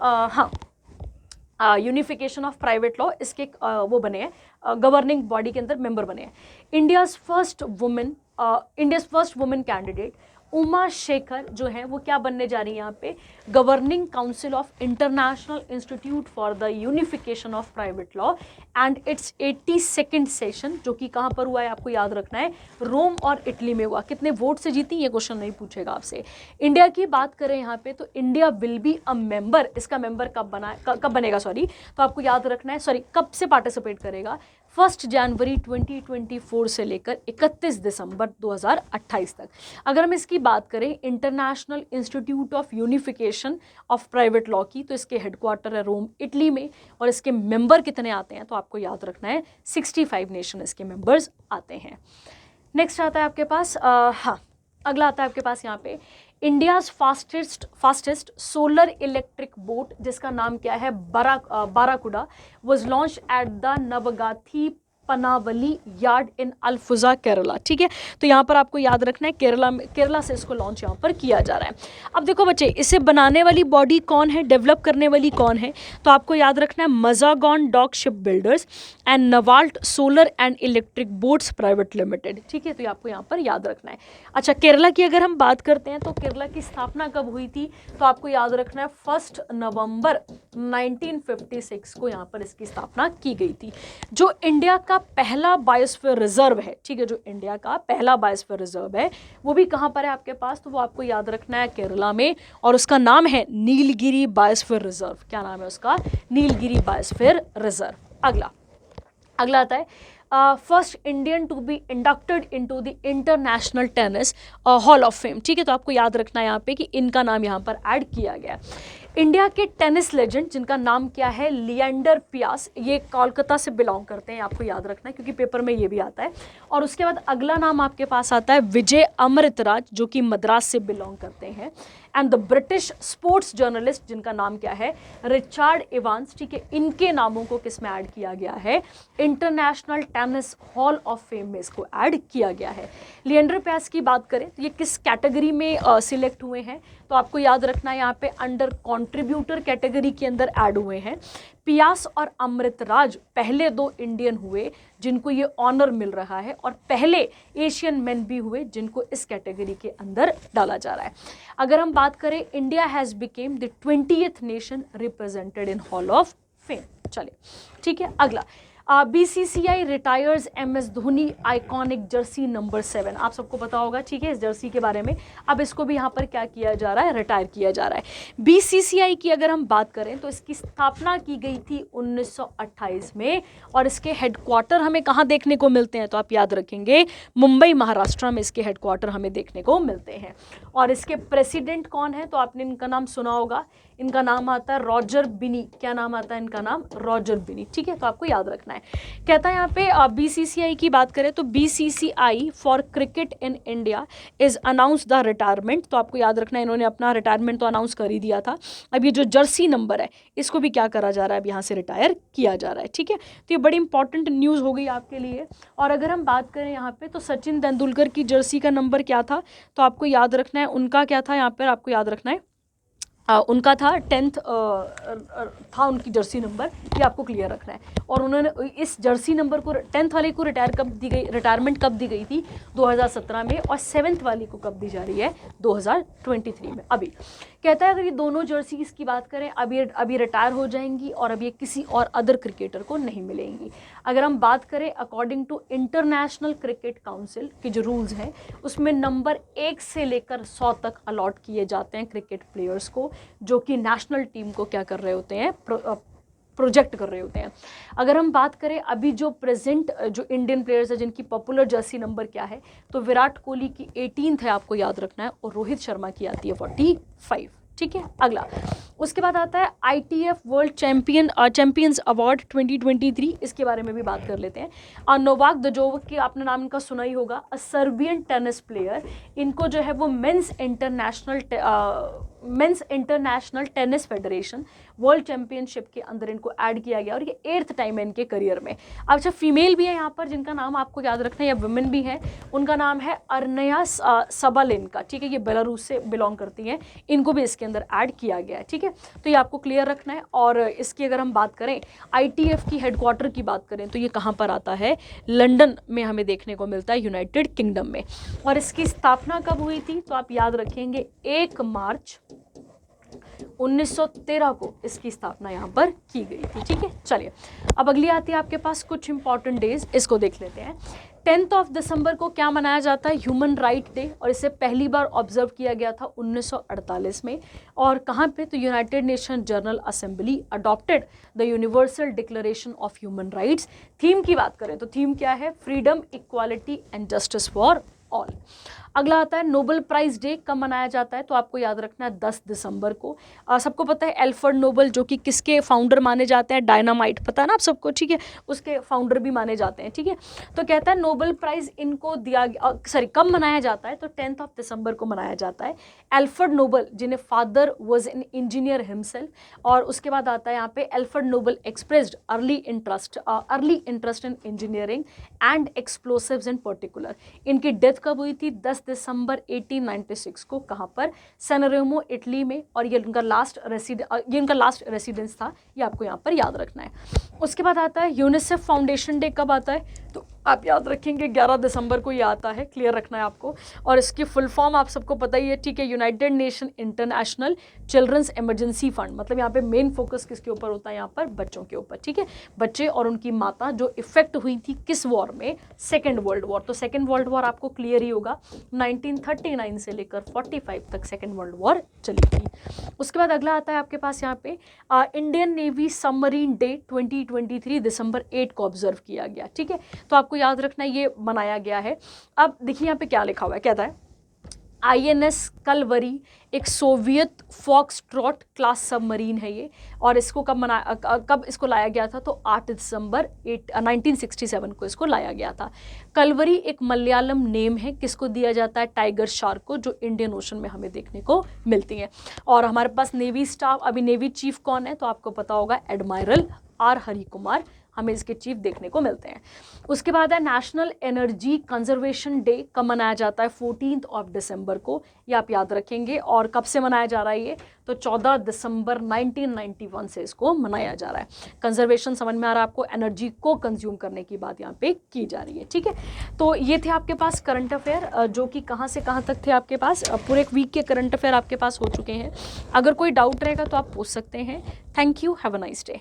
यूनिफिकेशन ऑफ प्राइवेट लॉ, इसके वो बने हैं, गवर्निंग बॉडी के अंदर मेंबर बने हैं। India's first women candidate Uma Shekhar जो है वो क्या बनने जा रही है यहाँ पे, governing council of international institute for the unification of private law and it's 82nd session, जो कि कहाँ पर हुआ है आपको याद रखना है, रोम और इटली में हुआ। कितने वोट से जीती ये क्वेश्चन नहीं पूछेगा आपसे। इंडिया की बात करें यहाँ पे, तो India will be a member, इसका मेंबर कब बनेगा, तो आपको याद रखना है, कब से पार्टिसिपेट करेगा, 1 जनवरी 2024 से लेकर 31 दिसंबर 2028 तक। अगर हम इसकी बात करें international institute of unification of private law की, तो इसके हेडक्वार्टर है रोम इटली में, और इसके मेंबर कितने आते हैं, तो आपको याद रखना है 65 नेशन इसके मेंबर्स आते हैं। नेक्स्ट आता है आपके पास अगला आता है आपके पास यहाँ पे India's fastest solar electric boat, जिसका नाम क्या है, Barracuda, was launched at the Navgathi Panavally yard in Alappuzha Kerala, ठीक है, तो यहाँ पर आपको याद रखना है केरला से इसको लॉन्च यहाँ पर किया जा रहा है। अब देखो बच्चे, इसे बनाने वाली बॉडी कौन है, डेवलप करने वाली कौन है, तो आपको याद रखना है Mazagon dock ship builders and Navalt solar and electric boats private limited, ठीक है, तो ये आपको यहाँ पर याद रखना है। अच्छा, केरला की अगर हम बात करते हैं तो केरला की स्थापना कब हुई थी, तो आपको याद रखना है 1 नवंबर 1956 को यहाँ पर इसकी स्थापना की गई थी। जो इंडिया का पहला बायोस्फीयर रिजर्व है, ठीक है, जो इंडिया का पहला बायोस्फीयर रिजर्व है वो भी कहाँ पर है आपके पास, तो वो आपको याद रखना है केरला में, और उसका नाम है नीलगिरी बायोस्फीयर रिजर्व। क्या नाम है उसका, नीलगिरी बायोस्फीयर रिजर्व। अगला आता है first Indian to be inducted into the international tennis hall of fame, ठीक है, तो आपको याद रखना है यहाँ पे कि इनका नाम यहाँ पर ऐड किया गया। इंडिया के टेनिस लेजेंड जिनका नाम क्या है, लिएंडर पियास, ये कोलकाता से बिलोंग करते हैं, आपको याद रखना है क्योंकि पेपर में ये भी आता है। और उसके बाद अगला नाम आपके पास आता है विजय अमृतराज, जो कि मद्रास से बिलोंग करते हैं। And the British sports journalist जिनका नाम क्या है, रिचार्ड इवांस, ठीक है, इनके नामों को किस में ऐड किया गया है, international tennis hall of fame में इसको ऐड किया गया है। लिएंडर पियास की बात करें तो ये किस कैटेगरी में सिलेक्ट हुए हैं, तो आपको याद रखना है यहाँ पे अंडर कंट्रीब्यूटर कैटेगरी के अंदर ऐड हुए हैं। पियास और अमृतराज पहले 2 इंडियन हुए जिनको ये ऑनर मिल रहा है, और पहले एशियन मेन भी हुए जिनको इस कैटेगरी के अंदर डाला जा रहा है। अगर हम बात करें, India has became the 20th nation represented in hall of fame. चलिए, ठीक है, अगला BCCI retires MS Dhoni iconic Jersey number 7, आप सबको पता होगा, ठीक है, इस जर्सी के बारे में। अब इसको भी यहाँ पर क्या किया जा रहा है, रिटायर किया जा रहा है। BCCI की अगर हम बात करें तो इसकी स्थापना की गई थी 1928 में, और इसके हेडक्वार्टर हमें कहाँ देखने को मिलते हैं, तो आप याद रखेंगे मुंबई महाराष्ट्र में इसके हेडक्वार्टर हमें देखने को मिलते हैं। और इसके प्रेसिडेंट कौन है, तो आपने इनका नाम सुना होगा, इनका नाम आता है रॉजर बिनी। क्या नाम आता है इनका नाम, रॉजर बिनी, ठीक है, तो आपको याद रखना है। कहता है यहाँ पे BCCI की बात करें तो BCCI for cricket in India is announce the retirement, तो आपको याद रखना है इन्होंने अपना रिटायरमेंट तो अनाउंस कर ही दिया था। अब ये जो जर्सी नंबर है इसको भी क्या करा जा रहा है, अब यहाँ से रिटायर किया जा रहा है, ठीक है, तो ये बड़ी इंपॉर्टेंट न्यूज़ हो गई आपके लिए। और अगर हम बात करें यहाँ पे तो सचिन तेंदुलकर की जर्सी का नंबर क्या था, तो आपको याद रखना है उनका क्या था, यहाँ पर आपको याद रखना है उनका था 10th था उनकी जर्सी नंबर, ये आपको क्लियर रखना है। और उन्होंने इस जर्सी नंबर को 10th वाले को रिटायरमेंट कब दी गई थी 2017 में, और 7th वाली को कब दी जा रही है 2023 में। अभी कहता है अगर ये दोनों जर्सीज की बात करें अभी रिटायर हो जाएंगी और अब ये किसी और अदर क्रिकेटर को नहीं मिलेंगी। अगर हम बात करें according to International Cricket Council के जो रूल्स हैं उसमें नंबर 1 से लेकर 100 तक अलॉट किए जाते हैं क्रिकेट प्लेयर्स को, जो कि नेशनल टीम को क्या कर रहे होते हैं, प्रोजेक्ट कर रहे होते हैं। अगर हम बात करें अभी जो प्रेजेंट जो इंडियन प्लेयर्स हैं जिनकी पॉपुलर जर्सी नंबर क्या है, तो विराट कोहली की 18th है, आपको याद रखना है, और रोहित शर्मा की आती है 45। ठीक है, अगला उसके बाद आता है ITF वर्ल्ड चैंपियंस अवार्ड 2023, इसके बारे में भी बात कर लेते हैं। नोवाक जोकोविच की आपने नाम इनका सुना ही होगा, सर्बियन टेनिस प्लेयर, इनको जो है वो men's international tennis federation world championship के अंदर इनको ऐड किया गया और ये 8th टाइम है इनके करियर में। अच्छा, फीमेल भी है यहाँ पर जिनका नाम आपको याद रखना है, या वुमेन भी है, उनका नाम है अर्नया सबालेंका। ठीक है, ये बेलारूस से बिलोंग करती हैं, इनको भी इसके अंदर ऐड किया गया है। ठीक है, तो ये आपको क्लियर रखना है। और इसकी अगर हम बात करें ITF की हेडक्वार्टर की बात करें तो ये कहाँ पर आता है, लंदन में हमें देखने को मिलता है, यूनाइटेड किंगडम में। और इसकी स्थापना कब हुई थी तो आप याद रखेंगे 1 मार्च 1913 को इसकी स्थापना यहाँ पर की गई थी। ठीक है, चलिए अब अगली आती है आपके पास कुछ इंपॉर्टेंट डेज, इसको देख लेते हैं। 10th ऑफ दिसंबर को क्या मनाया जाता है, ह्यूमन राइट डे, और इसे पहली बार ऑब्जर्व किया गया था 1948 में। और कहाँ पे, तो United nation general assembly adopted the universal declaration of human rights. Theme की बात करें तो थीम क्या है, freedom, equality and justice for all. अगला आता है नोबेल प्राइज डे, कब मनाया जाता है तो आपको याद रखना है 10 दिसंबर को। सबको पता है एल्फ्रेड नोबेल जो कि किसके फाउंडर माने जाते हैं, डायनामाइट, पता है ना आप सबको। ठीक है, उसके फाउंडर भी माने जाते हैं। ठीक है, तो कहता है नोबेल प्राइज इनको दिया कब मनाया जाता है तो 10th ऑफ दिसंबर को मनाया जाता है। एल्फ्रेड नोबेल जिन्हें father was an engineer himself, और उसके बाद आता है यहाँ पे Alfred Nobel expressed early interest in engineering and explosives in particular. इनकी डेथ कब हुई थी, 10 दिसंबर 1896 को, कहाँ पर, सैनरेमो इटली में, और ये उनका लास्ट रेसिडेंस था, ये आपको यहाँ पर याद रखना है। उसके बाद आता है यूनिसेफ फाउंडेशन डे, कब आता है तो आप याद रखेंगे 11 दिसंबर को ये आता है, क्लियर रखना है आपको। और इसकी फुल फॉर्म आप सबको पता ही है। ठीक है, United Nation International Children's Emergency Fund, मतलब यहाँ पे मेन फोकस किसके ऊपर होता है, यहाँ पर बच्चों के ऊपर। ठीक है, बच्चे और उनकी माता जो इफेक्ट हुई थी किस वॉर में, सेकेंड वर्ल्ड वॉर। तो सेकेंड वर्ल्ड वॉर आपको क्लियर ही होगा, 1939 से लेकर 45 तक सेकेंड वर्ल्ड वॉर चली थी। उसके बाद अगला आता है आपके पास यहाँ पे इंडियन नेवी सबमरीन डे 2023 दिसंबर 8 को ऑब्जर्व किया गया। ठीक है, तो आपको याद रखना ये मनाया गया है। अब देखिए यहाँ पे क्या लिखा हुआ है, कहता है INS कलवरी एक सोवियत फॉक्सट्रॉट क्लास सबमरीन है ये, और इसको कब इसको लाया गया था तो 8 दिसंबर 1967 को इसको लाया गया था। कलवरी एक मलयालम नेम है, किसको दिया जाता है, टाइगर शार्क को, जो इंडियन ओशन में हमें देखने को मिलती हैं। और हमारे पास नेवी स्टाफ, अभी नेवी चीफ कौन है तो आपको पता होगा, एडमायरल R हरि कुमार, हमें इसके चीफ देखने को मिलते हैं। उसके बाद है नेशनल एनर्जी कंजर्वेशन डे, कब मनाया जाता है 14th ऑफ दिसंबर को, ये आप याद रखेंगे। और कब से मनाया जा रहा है ये तो 14 दिसंबर 1991 से इसको मनाया जा रहा है। कंजर्वेशन समझ में आ रहा है आपको, एनर्जी को कंज्यूम करने की बात यहाँ पे की जा रही है। ठीक है, तो ये थे आपके पास करंट अफेयर, जो कि कहाँ से कहाँ तक थे आपके पास, पूरे एक वीक के करंट अफेयर आपके पास हो चुके हैं। अगर कोई डाउट रहेगा तो आप पूछ सकते हैं। Thank you, have a nice day.